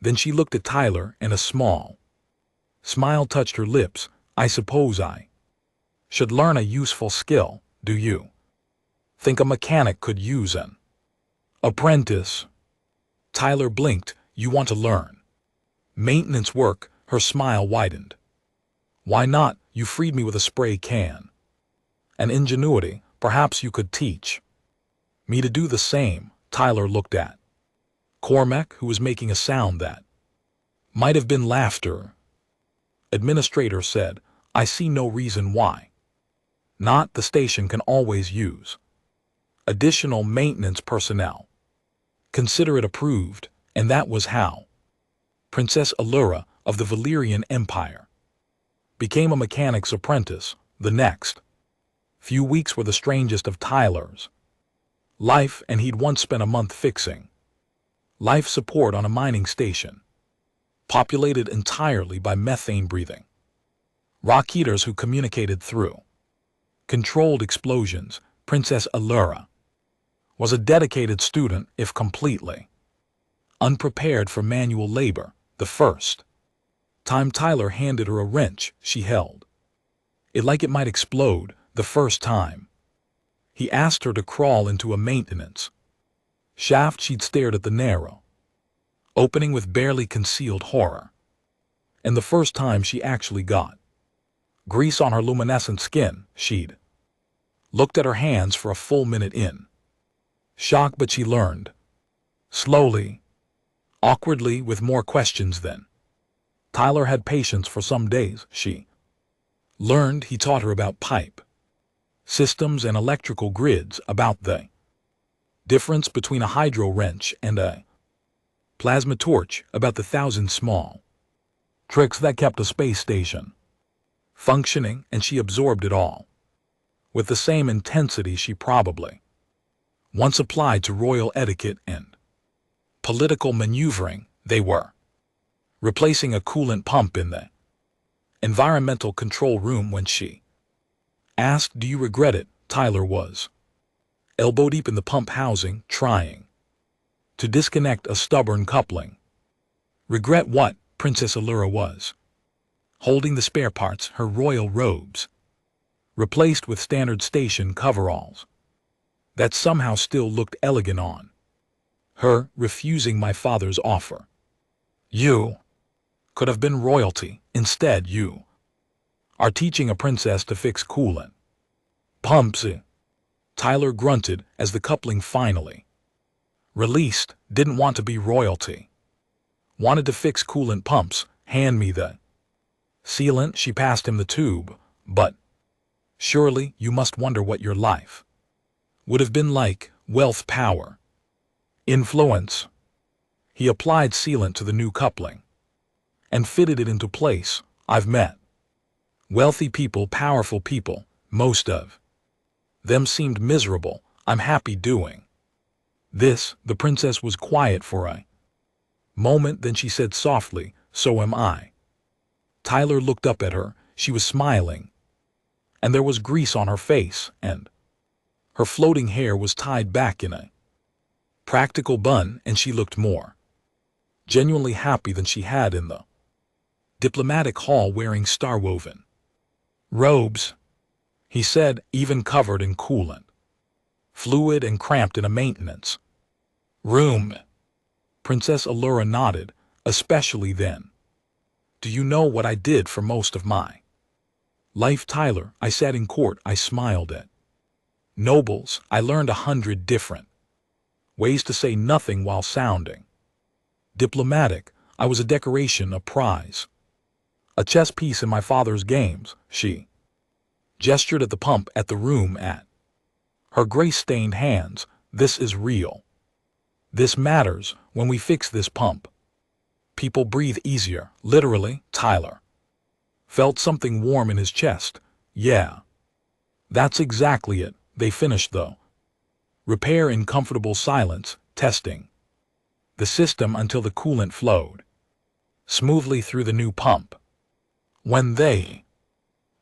Speaker 1: Then she looked at Tyler, and a small smile touched her lips. I suppose I should learn a useful skill. Do you think a mechanic could use an apprentice? Tyler blinked. You want to learn maintenance work? Her smile widened. Why not? You freed me with a spray can and ingenuity. Perhaps you could teach me to do the same. Tyler looked at Cormac, who was making a sound that might have been laughter. Administrator said, I see no reason why not. The station can always use additional maintenance personnel. Consider it approved. And that was how Princess Allura of the Valyrian Empire became a mechanic's apprentice. The next few weeks were the strangest of Tyler's life, and he'd once spent a month fixing life support on a mining station populated entirely by methane-breathing rock eaters who communicated through controlled explosions. Princess Allura was a dedicated student, if completely unprepared for manual labor. The first time Tyler handed her a wrench, she held it like it might explode. The first time he asked her to crawl into a maintenance shaft, she'd stared at the narrow opening with barely concealed horror. And the first time she actually got grease on her luminescent skin, she'd looked at her hands for a full minute in shock. But she learned slowly, awkwardly, with more questions than Tyler had patience for. Some days she learned. He taught her about pipe systems and electrical grids, about the difference between a hydro wrench and a plasma torch, about the thousand small tricks that kept a space station functioning. And she absorbed it all with the same intensity she probably once applied to royal etiquette and political maneuvering. They were replacing a coolant pump in the environmental control room when she asked, Do you regret it? Tyler was elbow deep in the pump housing, trying to disconnect a stubborn coupling. Regret what? Princess Allura was holding the spare parts, her royal robes replaced with standard station coveralls that somehow still looked elegant on her, refusing my father's offer. You could have been royalty. Instead, you are teaching a princess to fix coolant pumps. Tyler grunted as the coupling finally released. Didn't want to be royalty. Wanted to fix coolant pumps. Hand me the sealant. She passed him the tube. But surely you must wonder what your life would have been like. Wealth, power, influence. He applied sealant to the new coupling and fitted it into place. I've met wealthy people, powerful people. Most of them seemed miserable. I'm happy doing this. The princess was quiet for a moment, then she said softly, so am I. Tyler looked up at her. She was smiling, and there was grease on her face, and her floating hair was tied back in a practical bun, and she looked more genuinely happy than she had in the diplomatic hall wearing star-woven robes. He said, even covered in coolant fluid and cramped in a maintenance room. Princess Allura nodded, especially then. Do you know what I did for most of my life, Tyler? I sat in court. I smiled at nobles. I learned 100 different ways to say nothing while sounding diplomatic. I was a decoration, a prize, a chess piece in my father's games. She gestured at the pump, at the room, at her gray-stained hands. This is real. This matters. When we fix this pump, people breathe easier. Literally. Tyler felt something warm in his chest. Yeah, that's exactly it. They finished the repair in comfortable silence, testing the system until the coolant flowed smoothly through the new pump. When they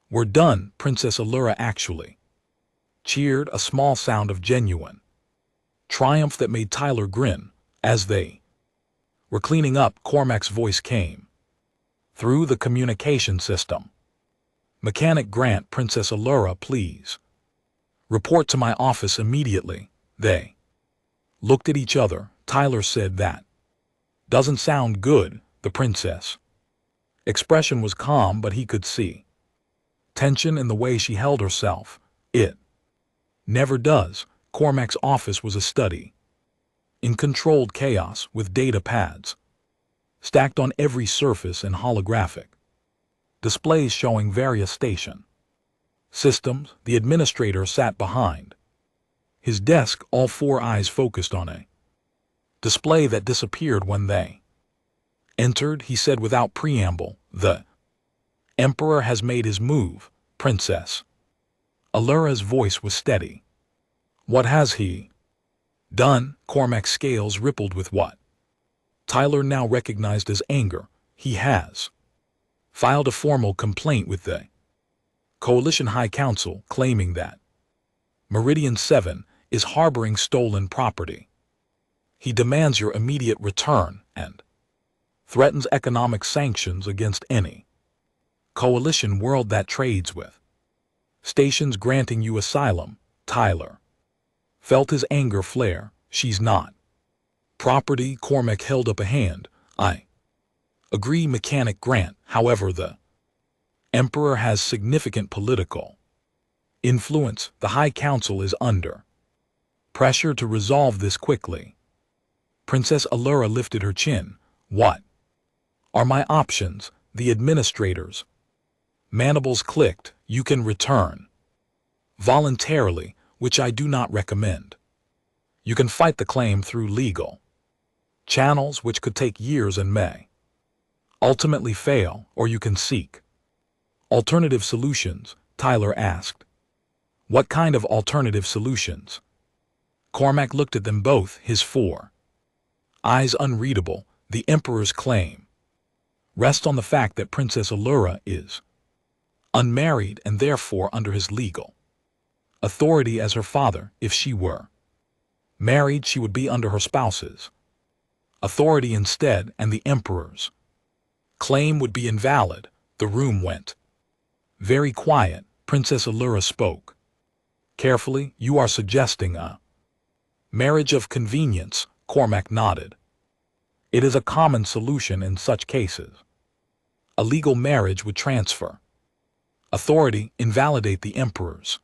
Speaker 1: were done, Princess Allura actually cheered, a small sound of genuine triumph that made Tyler grin. As they were cleaning up, Cormac's voice came through the communication system. Mechanic Grant, Princess Allura, please report to my office immediately. They looked at each other. Tyler said, that doesn't sound good. The princess' expression was calm, but he could see tension in the way she held herself. It never does. Cormac's office was a study in controlled chaos, with data pads stacked on every surface and holographic displays showing various station systems. The administrator sat behind his desk, all four eyes focused on a display that disappeared when they entered. He said without preamble, the Emperor has made his move. Princess Allura's voice was steady. What has he done? Cormac's scales rippled with what Tyler now recognized as anger. He has filed a formal complaint with the Coalition High Council, claiming that Meridian 7 is harboring stolen property. He demands your immediate return and threatens economic sanctions against any coalition world that trades with stations granting you asylum. Tyler felt his anger flare. She's not property. Cormac held up a hand. I agree, Mechanic Grant. However, the Emperor has significant political influence. The High Council is under pressure to resolve this quickly. Princess Allura lifted her chin. What are my options? The administrators' mandibles clicked. You can return voluntarily, which I do not recommend. You can fight the claim through legal channels, which could take years and may ultimately fail, or you can seek alternative solutions. Tyler asked. What kind of alternative solutions? Cormac looked at them both, his four eyes unreadable. The Emperor's claim rests on the fact that Princess Allura is unmarried and therefore under his legal authority as her father. If she were married, she would be under her spouse's authority instead, and the Emperor's claim would be invalid. The room went very quiet. Princess Allura spoke. Carefully, you are suggesting a marriage of convenience, Cormac nodded. It is a common solution in such cases. A legal marriage would transfer authority, invalidate the emperor's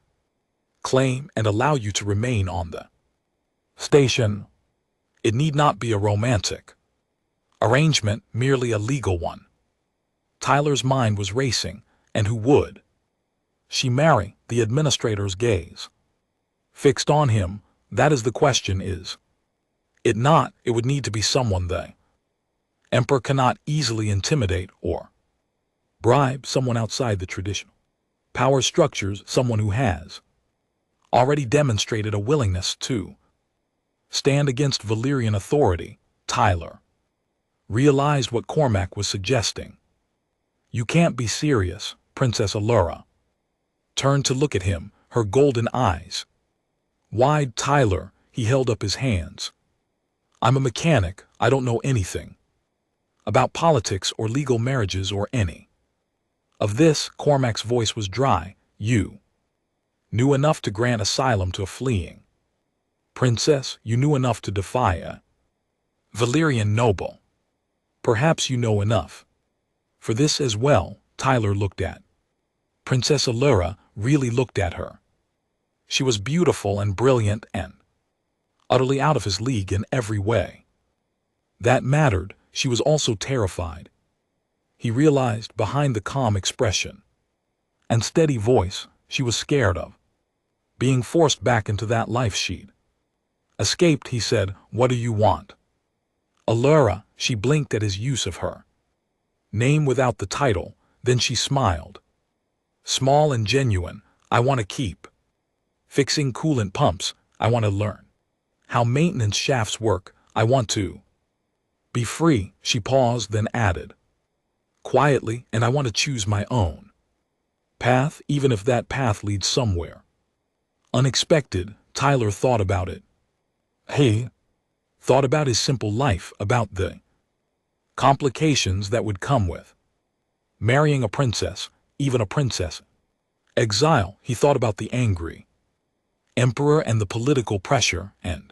Speaker 1: claim, and allow you to remain on the station. It need not be a romantic arrangement, merely a legal one. Tyler's mind was racing, and who would she marry? The administrator's gaze fixed on him. That is the question, is it not? It would need to be someone the emperor cannot easily intimidate or bribe, someone outside the traditional power structures, someone who has already demonstrated a willingness to stand against Valyrian authority. Tyler realized what Cormac was suggesting. You can't be serious. Princess Allura turned to look at him, her golden eyes wide. Tyler, he held up his hands. I'm a mechanic. I don't know anything about politics or legal marriages or any of this. Cormac's voice was dry. You knew enough to grant asylum to a fleeing princess. You knew enough to defy a Valyrian noble. Perhaps you know enough for this as well. Tyler looked at Princess Allura, really looked at her. She was beautiful and brilliant and utterly out of his league in every way that mattered. She was also terrified. He realized behind the calm expression and steady voice, she was scared of being forced back into that life she'd escaped. He said, "What do you want?" Allura, she blinked at his use of her name without the title, then she smiled. Small and genuine. I want to keep fixing coolant pumps. I want to learn how maintenance shafts work. I want to be free. She paused, then added quietly, and I want to choose my own path, even if that path leads somewhere unexpected. Tyler thought about it. He thought about his simple life, about the complications that would come with marrying a princess, even a princess exile. He thought about the angry emperor and the political pressure and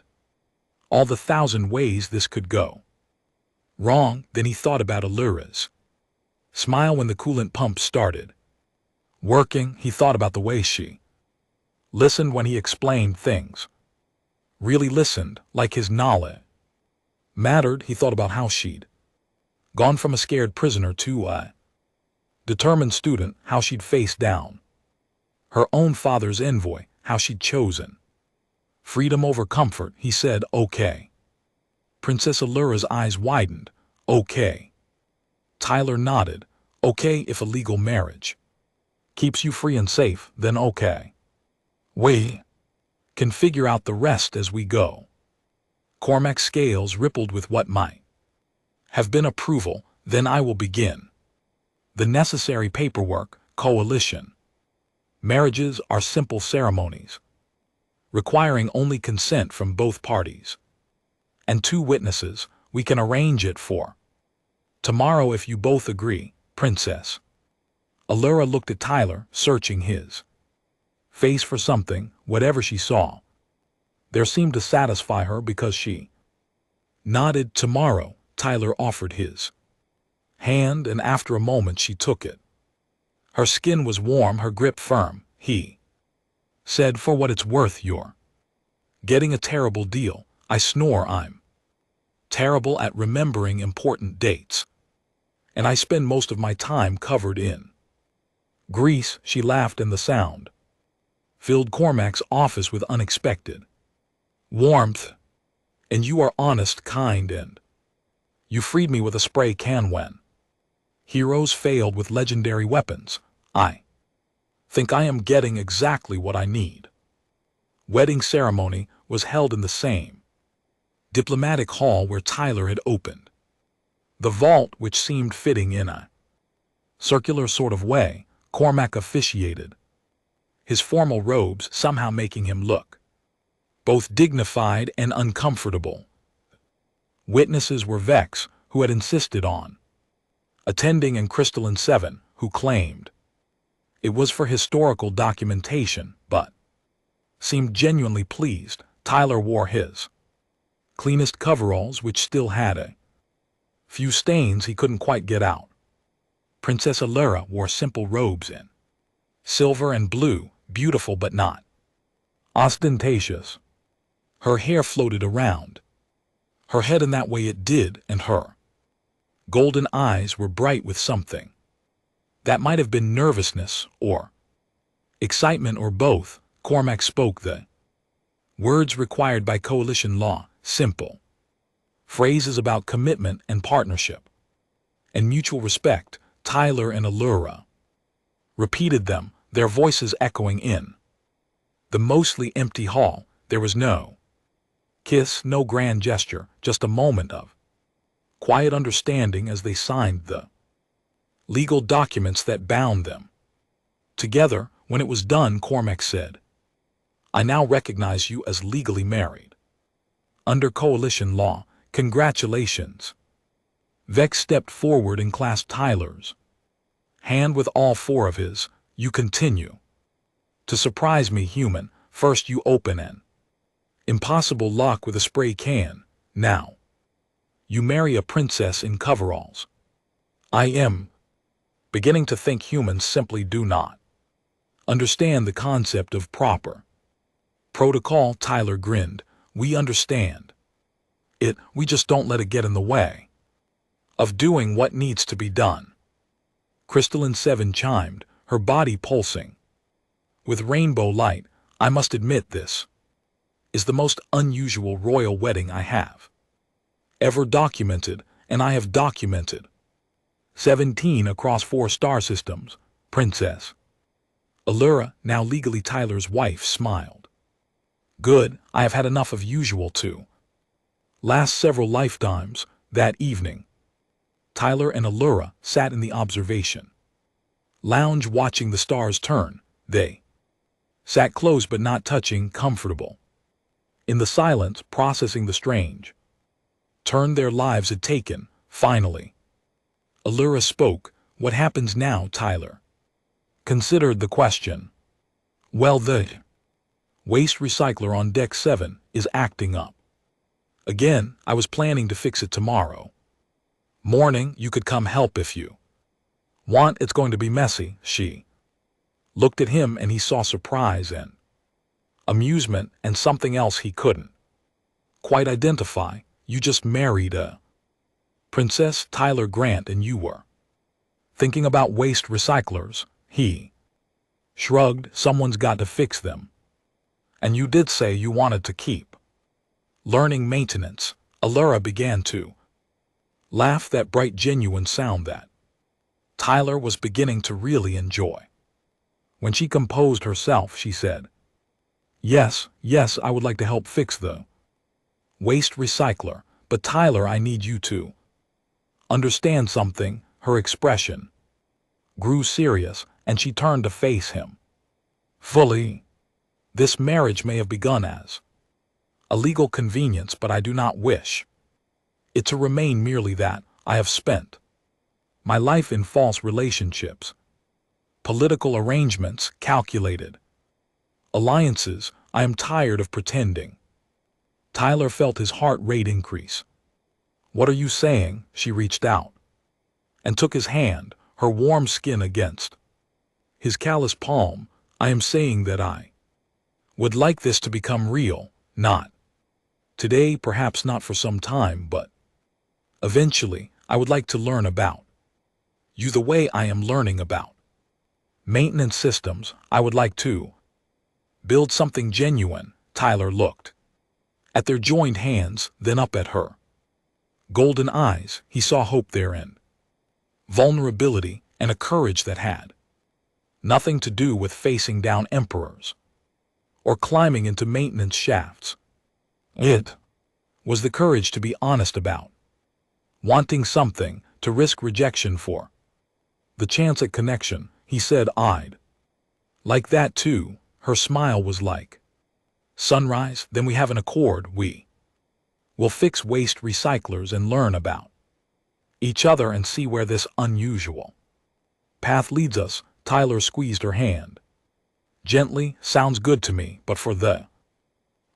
Speaker 1: all the thousand ways this could go wrong. Then he thought about Allura's smile when the coolant pump started working. He thought about the way she listened when he explained things, really listened, like his knowledge mattered. He thought about how she'd gone from a scared prisoner to a determined student, how she'd faced down her own father's envoy, how she'd chosen freedom over comfort. He said, "Okay." Princess Allura's eyes widened. "Okay." Tyler nodded. "Okay, if a legal marriage keeps you free and safe, then okay. We can figure out the rest as we go." Cormac's scales rippled with what might have been approval. "Then I will begin the necessary paperwork." Coalition marriages are simple ceremonies, requiring only consent from both parties and 2 witnesses. We can arrange it for tomorrow if you both agree. Princess Allura looked at Tyler, searching his face for something. Whatever she saw there seemed to satisfy her because she nodded. "Tomorrow." Tyler offered his hand, and after a moment she took it. Her skin was warm, her grip firm. He said, "For what it's worth, you're getting a terrible deal." I snore. "I'm terrible at remembering important dates, and I spend most of my time covered in grease." She laughed, and the sound filled Cormac's office with unexpected warmth. "And you are honest, kind, and you freed me with a spray can when heroes failed with legendary weapons. I think I am getting exactly what I need." Wedding ceremony was held in the same diplomatic hall where Tyler had opened the vault, which seemed fitting in a circular sort of way. Cormac officiated, his formal robes somehow making him look both dignified and uncomfortable. Witnesses were Vex, who had insisted on attending, and Crystalline 7, who claimed It was for historical documentation, but seemed genuinely pleased. Tyler wore his cleanest coveralls, which still had a few stains he couldn't quite get out. Princess Allura wore simple robes in silver and blue, beautiful but not ostentatious. Her hair floated around her head in that way it did, and her golden eyes were bright with something that might have been nervousness or excitement or both. Cormac spoke the words required by coalition law, simple phrases about commitment and partnership and mutual respect. Tyler and Allura repeated them, their voices echoing in the mostly empty hall. There was no kiss, no grand gesture, just a moment of quiet understanding as they signed the legal documents that bound them together. When it was done, Cormac said, "I now recognize you as legally married under coalition law. Congratulations." Vex stepped forward and clasped Tyler's hand with all four of his. "You continue to surprise me, human. First you open an impossible lock with a spray can. Now you marry a princess in coveralls. I am beginning to think humans simply do not understand the concept of proper protocol." Tyler grinned. "We understand it, we just don't let it get in the way of doing what needs to be done." Crystalline 7 chimed, her body pulsing with rainbow light. "I must admit, this is the most unusual royal wedding I have ever documented, and I have documented 17 across 4 star systems." Princess Allura, now legally Tyler's wife, smiled. "Good, I have had enough of usual to last several lifetimes." That evening, Tyler and Allura sat in the observation lounge watching the stars turn. They sat close but not touching, comfortable in the silence, processing the strange turn their lives had taken. Finally, Allura spoke. "What happens now?" Tyler considered the question. "Well, the waste recycler on deck 7 is acting up again. I was planning to fix it tomorrow morning. You could come help if you want. It's going to be messy." She looked at him and he saw surprise and amusement and something else he couldn't quite identify. "You just married a princess, Tyler Grant, and you were thinking about waste recyclers?" He shrugged. "Someone's got to fix them. And you did say you wanted to keep learning maintenance." Allura began to laugh, that bright, genuine sound that Tyler was beginning to really enjoy. When she composed herself, she said, Yes, I would like to help fix the waste recycler, but Tyler, I need you to understand something." Her expression grew serious, and she turned to face him fully. "This marriage may have begun as a legal convenience, but I do not wish it to remain merely that. I have spent my life in false relationships, political arrangements, calculated alliances. I am tired of pretending." Tyler felt his heart rate increase. "What are you saying?" She reached out and took his hand, her warm skin against his callous palm. "I am saying that I would like this to become real, not today, perhaps not for some time, but eventually. I would like to learn about you the way I am learning about maintenance systems. I would like to build something genuine." Tyler looked at their joined hands, then up at her golden eyes. He saw hope therein, vulnerability, and a courage that had nothing to do with facing down emperors or climbing into maintenance shafts. It was the courage to be honest about wanting something, to risk rejection for the chance at connection. He said, "I'd like that too." Her smile was like sunrise. "Then we have an accord. We will fix waste recyclers and learn about each other and see where this unusual path leads us." Tyler squeezed her hand. Gently, sounds good to me, but for the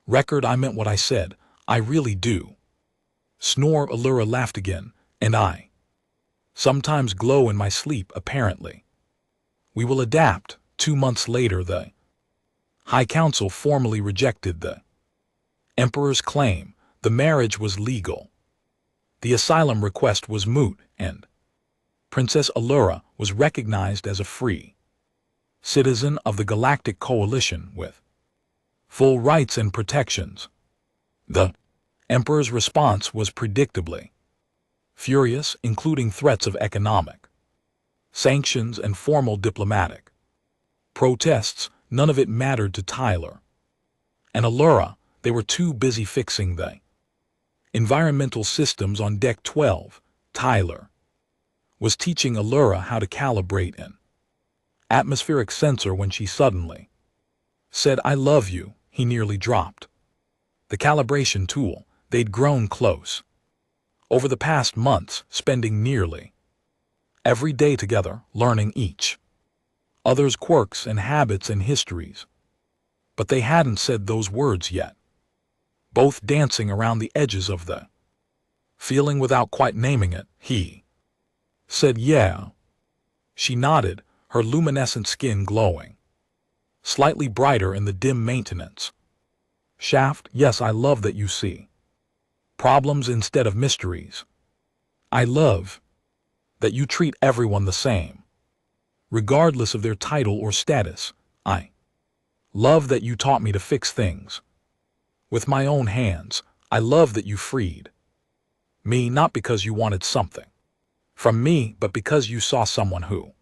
Speaker 1: record, I meant what I said. I really do. Snore. Allura laughed again. And I sometimes glow in my sleep, apparently. We will adapt. 2 months later, the High Council formally rejected the Emperor's claim. The marriage was legal. The asylum request was moot, and Princess Allura was recognized as a free citizen of the Galactic Coalition with full rights and protections. The Emperor's response was predictably furious, including threats of economic sanctions and formal diplomatic protests. None of it mattered to Tyler and Allura. They were too busy fixing the environmental systems on Deck 12. Tyler was teaching Allura how to calibrate an atmospheric sensor when she suddenly said, "I love you." He nearly dropped the calibration tool. They'd grown close over the past months, spending nearly every day together, learning each other's quirks and habits and histories. But they hadn't said those words yet, both dancing around the edges of the feeling without quite naming it. He said, "Yeah." She nodded, her luminescent skin glowing slightly brighter in the dim maintenance shaft. "Yes, I love that you see problems instead of mysteries. I love that you treat everyone the same, regardless of their title or status. I love that you taught me to fix things with my own hands. I love that you freed me, not because you wanted something from me, but because you saw someone who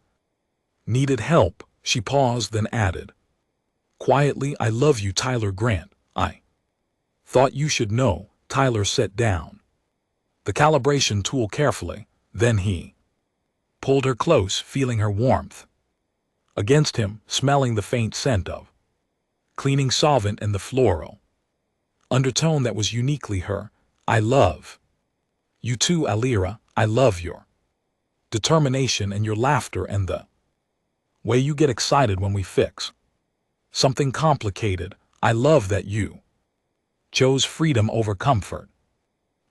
Speaker 1: needed help." She paused, then added quietly, "I love you, Tyler Grant. I thought you should know." Tyler set down the calibration tool carefully. Then he pulled her close, feeling her warmth against him, smelling the faint scent of cleaning solvent and the floral undertone that was uniquely her. "I love you too, Allura. I love your determination and your laughter and the way you get excited when we fix something complicated. I love that you chose freedom over comfort.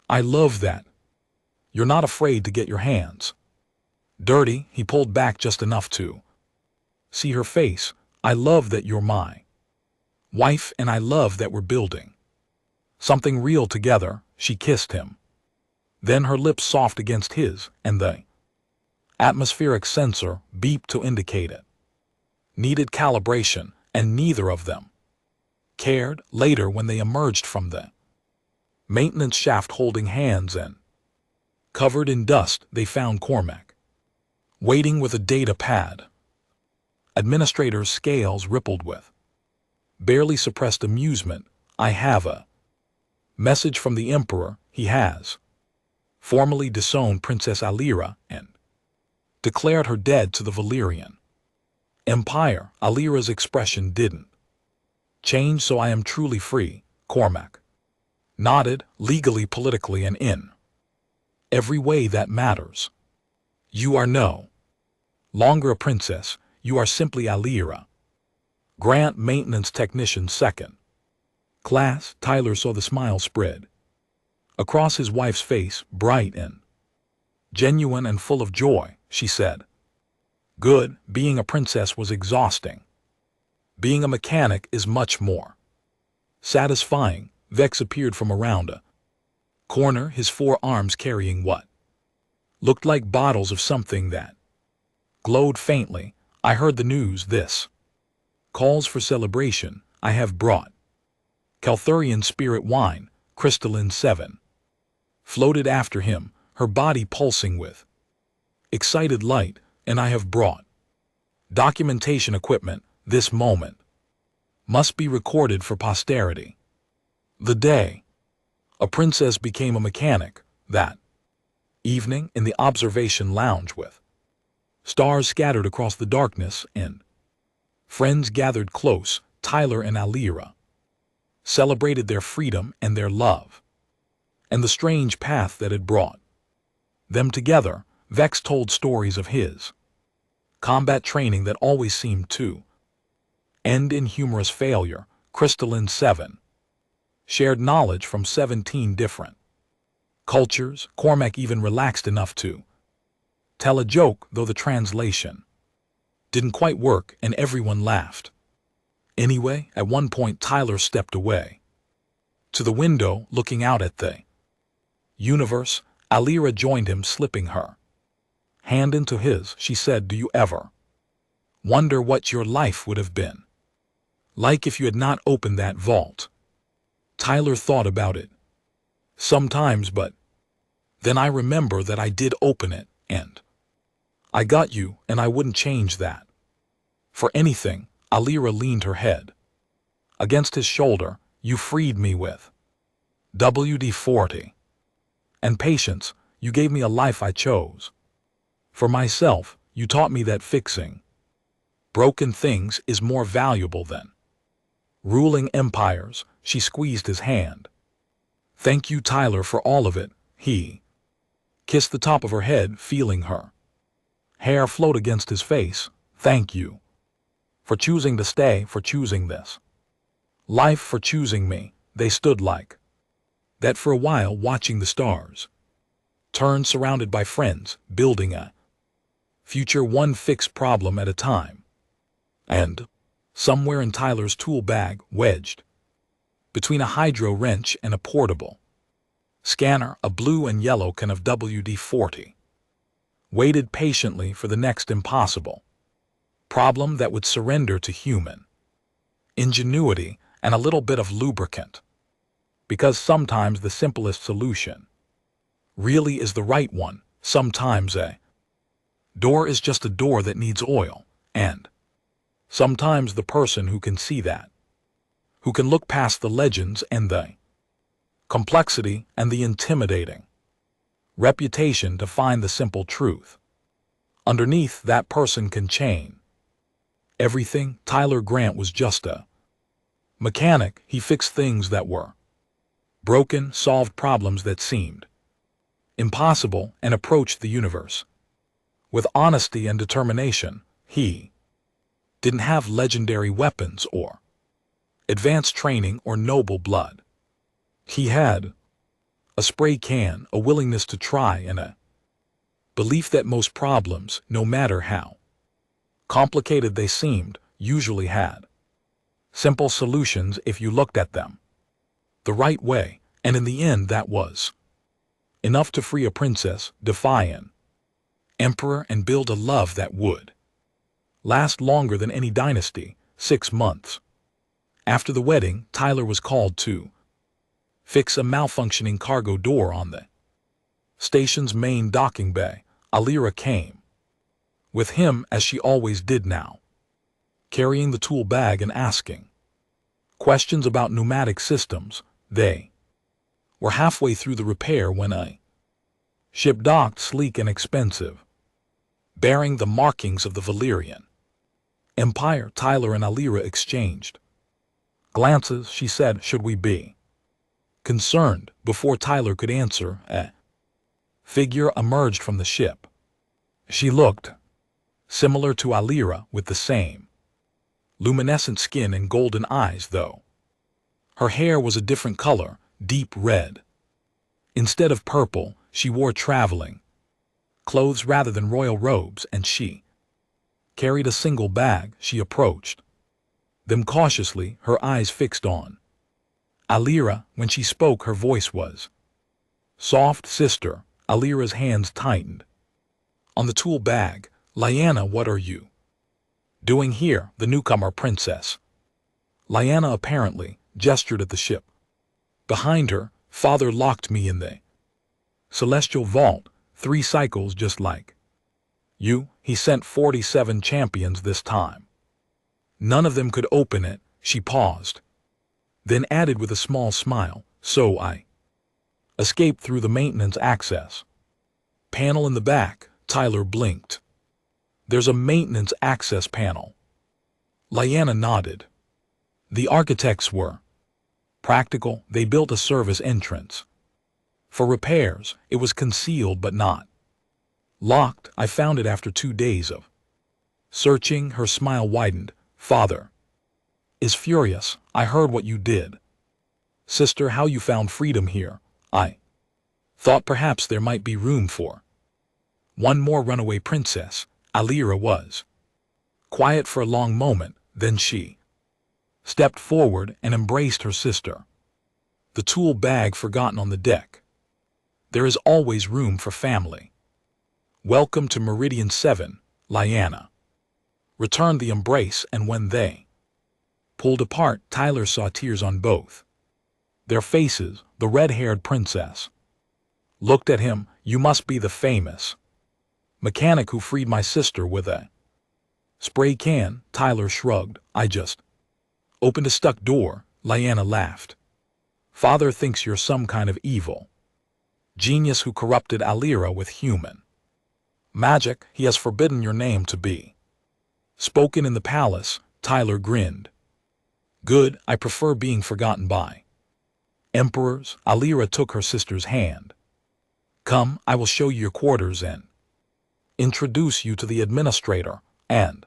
Speaker 1: I love that you're not afraid to get your hands dirty." He pulled back just enough to see her face. "I love that you're my wife, and I love that we're building something real together." She kissed him, then her lips soft against his, and the atmospheric sensor beeped to indicate it needed calibration, and neither of them cared. Later, when they emerged from the maintenance shaft holding hands and covered in dust, they found Cormac waiting with a data pad. Administrator's scales rippled with barely suppressed amusement. "I have a message from the Emperor. He has formally disowned Princess Allura and declared her dead to the Valyrian Empire." Allura's expression didn't change. "So I am truly free." Cormac nodded, "legally, politically, and in every way that matters. You are no longer a princess. You are simply Allura Grant, maintenance technician, second class." Tyler saw the smile spread across his wife's face, bright and genuine and full of joy. She said, "Good. Being a princess was exhausting. Being a mechanic is much more satisfying." Vex appeared from around a corner, his 4 arms carrying what looked like bottles of something that glowed faintly. "I heard the news. This calls for celebration. I have brought Calthurian spirit wine." Crystalline 7 floated after him, her body pulsing with excited light. "And I have brought documentation equipment. This moment must be recorded for posterity. The day a princess became a mechanic." That evening, in the observation lounge, with stars scattered across the darkness and friends gathered close, Tyler and Allura celebrated their freedom and their love and the strange path that had brought them together. Vex told stories of his Combat training that always seemed to end in humorous failure. Crystalline 7. Shared knowledge from 17 different cultures. Cormac even relaxed enough to tell a joke, though the translation didn't quite work and everyone laughed. Anyway, at one point Tyler stepped away to the window, looking out at the universe. Alira joined him, slipping her hand into his. She said, "Do you ever wonder what your life would have been like if you had not opened that vault?" Tyler thought about it. "Sometimes, but then I remember that I did open it, and I got you, and I wouldn't change that for anything." Alira leaned her head against his shoulder. "You freed me with WD-40 and patience. You gave me a life I chose for myself. You taught me that fixing broken things is more valuable than ruling empires." She squeezed his hand. "Thank you, Tyler, for all of it." He kissed the top of her head, feeling her hair float against his face. "Thank you for choosing to stay, for choosing this life, for choosing me." They stood like that for a while, watching the stars turn, surrounded by friends, building a future one fixed problem at a time. And somewhere in Tyler's tool bag, wedged between a hydro wrench and a portable scanner, a blue and yellow can of WD-40 waited patiently for the next impossible problem that would surrender to human ingenuity and a little bit of lubricant. Because sometimes the simplest solution really is the right one. Sometimes a door is just a door that needs oil, and sometimes the person who can see that, who can look past the legends and the complexity and the intimidating reputation to find the simple truth underneath, that person can change everything. Tyler Grant was just a mechanic. He fixed things that were broken, solved problems that seemed impossible, and approached the universe with honesty and determination. He didn't have legendary weapons or advanced training or noble blood. He had a spray can, a willingness to try, and a belief that most problems, no matter how complicated they seemed, usually had simple solutions if you looked at them the right way. And in the end, that was enough to free a princess, defy an emperor, and build a love that would last longer than any dynasty. 6 months after the wedding, Tyler was called to fix a malfunctioning cargo door on the station's main docking bay. Alira came with him, as she always did now, carrying the tool bag and asking questions about pneumatic systems. They were halfway through the repair when a ship docked, sleek and expensive, bearing the markings of the Valyrian Empire. Tyler and Alira exchanged glances. She said, "Should we be concerned?" Before Tyler could answer, a figure emerged from the ship. She looked similar to Alira, with the same luminescent skin and golden eyes, though her hair was a different color, deep red. Instead of purple, she wore traveling clothes rather than royal robes, and she carried a single bag. She approached them cautiously, her eyes fixed on Alira. When she spoke, her voice was soft. "Sister." Alira's hands tightened on the tool bag. "Lyanna, what are you doing here?" The newcomer princess, Lyanna, apparently gestured at the ship behind her. "Father locked me in the celestial vault 3 cycles just like you. He sent 47 champions this time. None of them could open it." She paused, then added with a small smile, "So I escaped through the maintenance access panel in the back." Tyler blinked. "There's a maintenance access panel?" Lyanna nodded. "The architects were practical. They built a service entrance for repairs. It was concealed but not locked. I found it after 2 days of Searching, her smile widened. Father is furious. I heard what you did. Sister, how you found freedom here. I thought perhaps there might be room for one more runaway princess. Alira was quiet for a long moment, then she stepped forward and embraced her sister. The tool bag forgotten on the deck. There is always room for family. Welcome to Meridian 7, Lyanna returned the embrace, and when they pulled apart, Tyler saw tears on both their faces. The red-haired princess looked at him. You must be the famous mechanic who freed my sister with a spray can. Tyler shrugged. I just opened a stuck door. Lyanna laughed. Father thinks you're some kind of evil genius who corrupted Alira with human magic. He has forbidden your name to be spoken in the palace. Tyler grinned. Good, I prefer being forgotten by emperors. Alira took her sister's hand. Come, I will show you your quarters and introduce you to the administrator, and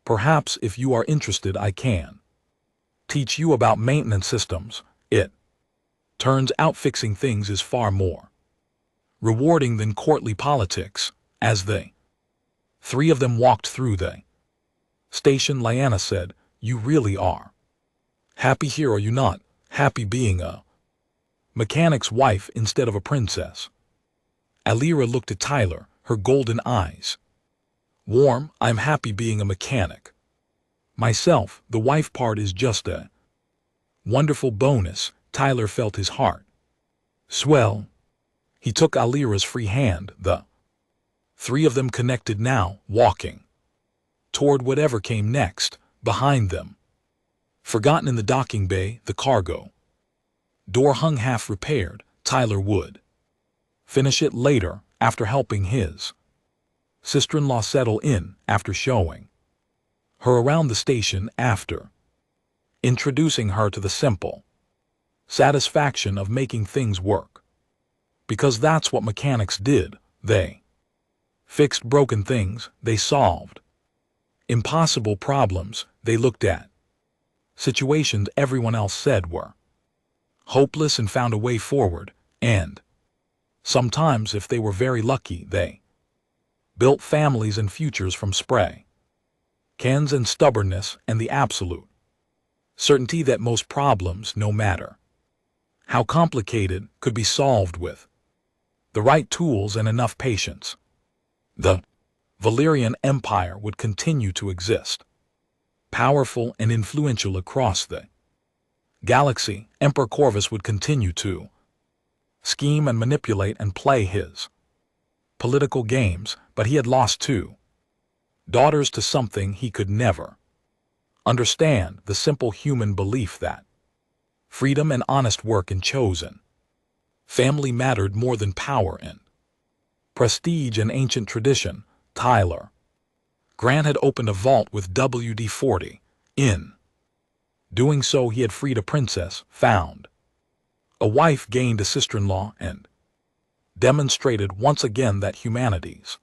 Speaker 1: perhaps if you are interested I can teach you about maintenance systems. It turns out fixing things is far more rewarding than courtly politics. As the three of them walked through the station, Lyanna said, You really are happy here, are you not? Happy being a mechanic's wife instead of a princess? Alira looked at Tyler, her golden eyes warm. I'm happy being a mechanic myself. The wife part is just a wonderful bonus. Tyler felt his heart swell. He took Alira's free hand. The three of them connected now, walking toward whatever came next. Behind them, forgotten in the docking bay, the cargo door hung half repaired. Tyler would finish it later, after helping his sister-in-law settle in, after showing her around the station, after introducing her to the simple satisfaction of making things work. Because that's what mechanics did. They fixed broken things. They solved impossible problems. They looked at situations everyone else said were hopeless and found a way forward. And sometimes, if they were very lucky, they built families and futures from spray cans and stubbornness and the absolute certainty that most problems, no matter how complicated, could be solved with the right tools and enough patience. The Valyrian Empire would continue to exist, powerful and influential across the galaxy. Emperor Corvus would continue to scheme and manipulate and play his political games, but he had lost two daughters to something he could never understand, the simple human belief that freedom and honest work and chosen family mattered more than power and prestige and ancient tradition. Tyler Grant had opened a vault with WD-40. In doing so, he had freed a princess, found a wife, gained a sister-in-law, and demonstrated once again that humanity's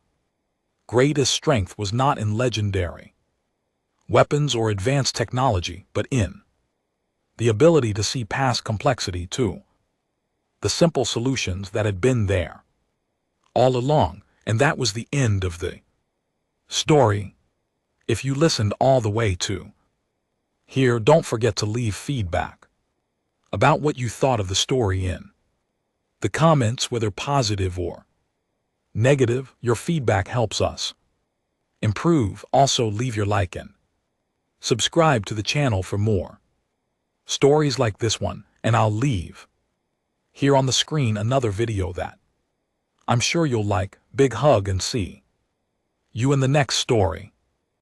Speaker 1: greatest strength was not in legendary weapons or advanced technology, but in the ability to see past complexity to the simple solutions that had been there all along. And that was the end of the story. If you listened all the way to here, don't forget to leave feedback about what you thought of the story in the comments, whether positive or negative. Your feedback helps us improve. Also, leave your like and subscribe to the channel for more stories like this one, and I'll leave here on the screen another video that I'm sure you'll like. Big hug and see you in the next story.